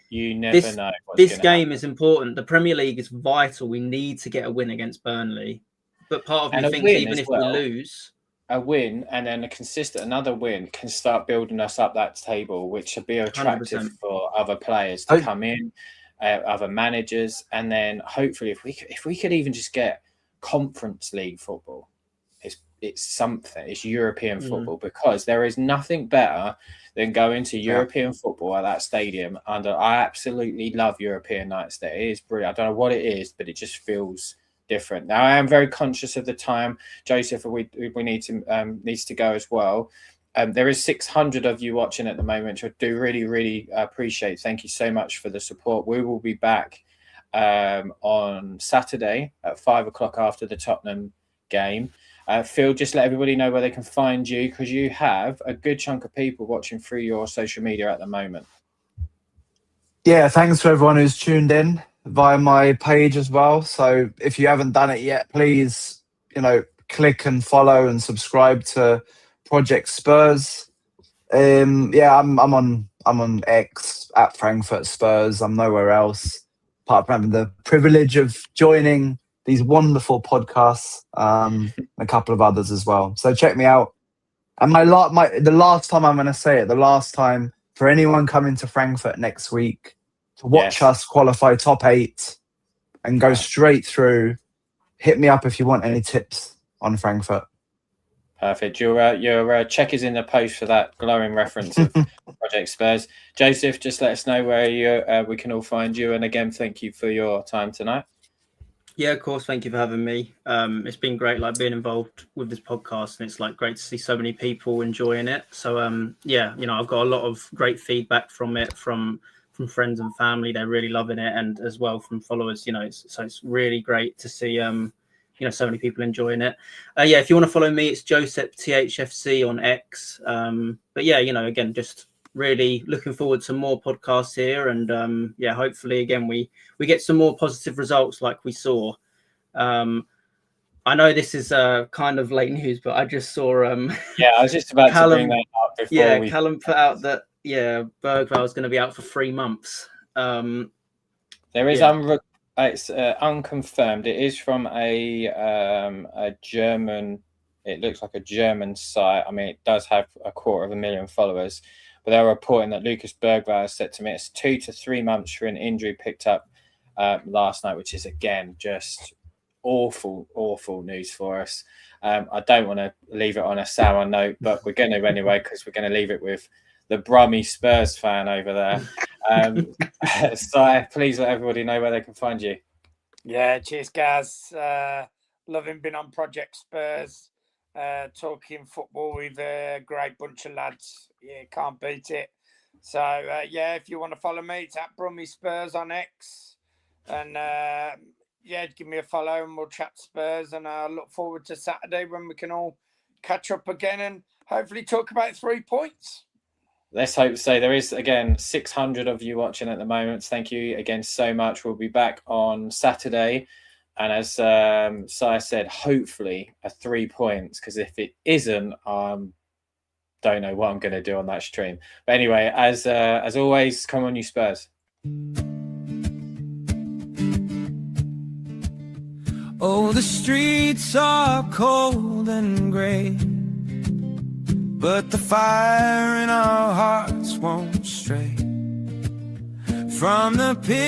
You never know. This game is important. The Premier League is vital. We need to get a win against Burnley. But part of me thinks even if we lose, a win and then another win can start building us up that table, which would be attractive 100%. For other players to come in. Other managers, and then hopefully if we could even just get Conference League football, it's something. It's European football, because there is nothing better than going to European football at that stadium. I absolutely love European nights there. It is brilliant. I don't know what it is, but it just feels different. Now I am very conscious of the time, Joseph. We needs to go as well. There is 600 of you watching at the moment, which I do really appreciate. Thank you so much for the support. We will be back on Saturday at 5 o'clock after the Tottenham game. Phil, just let everybody know where they can find you, because you have a good chunk of people watching through your social media at the moment. Yeah, thanks for everyone who's tuned in via my page as well. So if you haven't done it yet, please, click and follow and subscribe to Project Spurs. Yeah, I'm on X at Frankfurt Spurs. I'm nowhere else apart from having the privilege of joining these wonderful podcasts, a couple of others as well. So check me out. And the last time I'm going to say it, the last time for anyone coming to Frankfurt next week to watch us qualify top 8 and go straight through, hit me up if you want any tips on Frankfurt. Perfect. Your check is in the post for that glowing reference of Project Spurs. Joseph, just let us know where we can all find you. And again, thank you for your time tonight. Yeah, of course. Thank you for having me. It's been great, being involved with this podcast, and it's great to see so many people enjoying it. So, I've got a lot of great feedback from it, from friends and family. They're really loving it, and as well from followers. It's really great to see so many people enjoying it. If you want to follow me, it's JosepTHFC on X. Again, just really looking forward to more podcasts here, and hopefully again we get some more positive results like we saw. I know this is kind of late news, but I just saw I was just about to bring that up before Callum put out that Bergwijn is going to be out for 3 months. There is it's unconfirmed. It is from a German. It looks like a German site. I mean, it does have 250,000 followers, but they're reporting that Lucas Bergwijn said to me it's 2 to 3 months for an injury picked up last night, which is again just awful news for us. I don't want to leave it on a sour note, but we're going to anyway, because we're going to leave it with the Brummy Spurs fan over there. So please let everybody know where they can find you. Yeah, cheers, guys. Loving being on Project Spurs, talking football with a great bunch of lads. Yeah, can't beat it. So, if you want to follow me, it's at Brummy Spurs on X. And, give me a follow and we'll chat Spurs. And I look forward to Saturday when we can all catch up again and hopefully talk about 3 points. Let's hope so. There is, again, 600 of you watching at the moment. Thank you again so much. We'll be back on Saturday. And as Si said, hopefully 3 points, because if it isn't, don't know what I'm going to do on that stream. But anyway, as always, come on, you Spurs. Oh, the streets are cold and grey, but the fire in our hearts won't stray from the pit.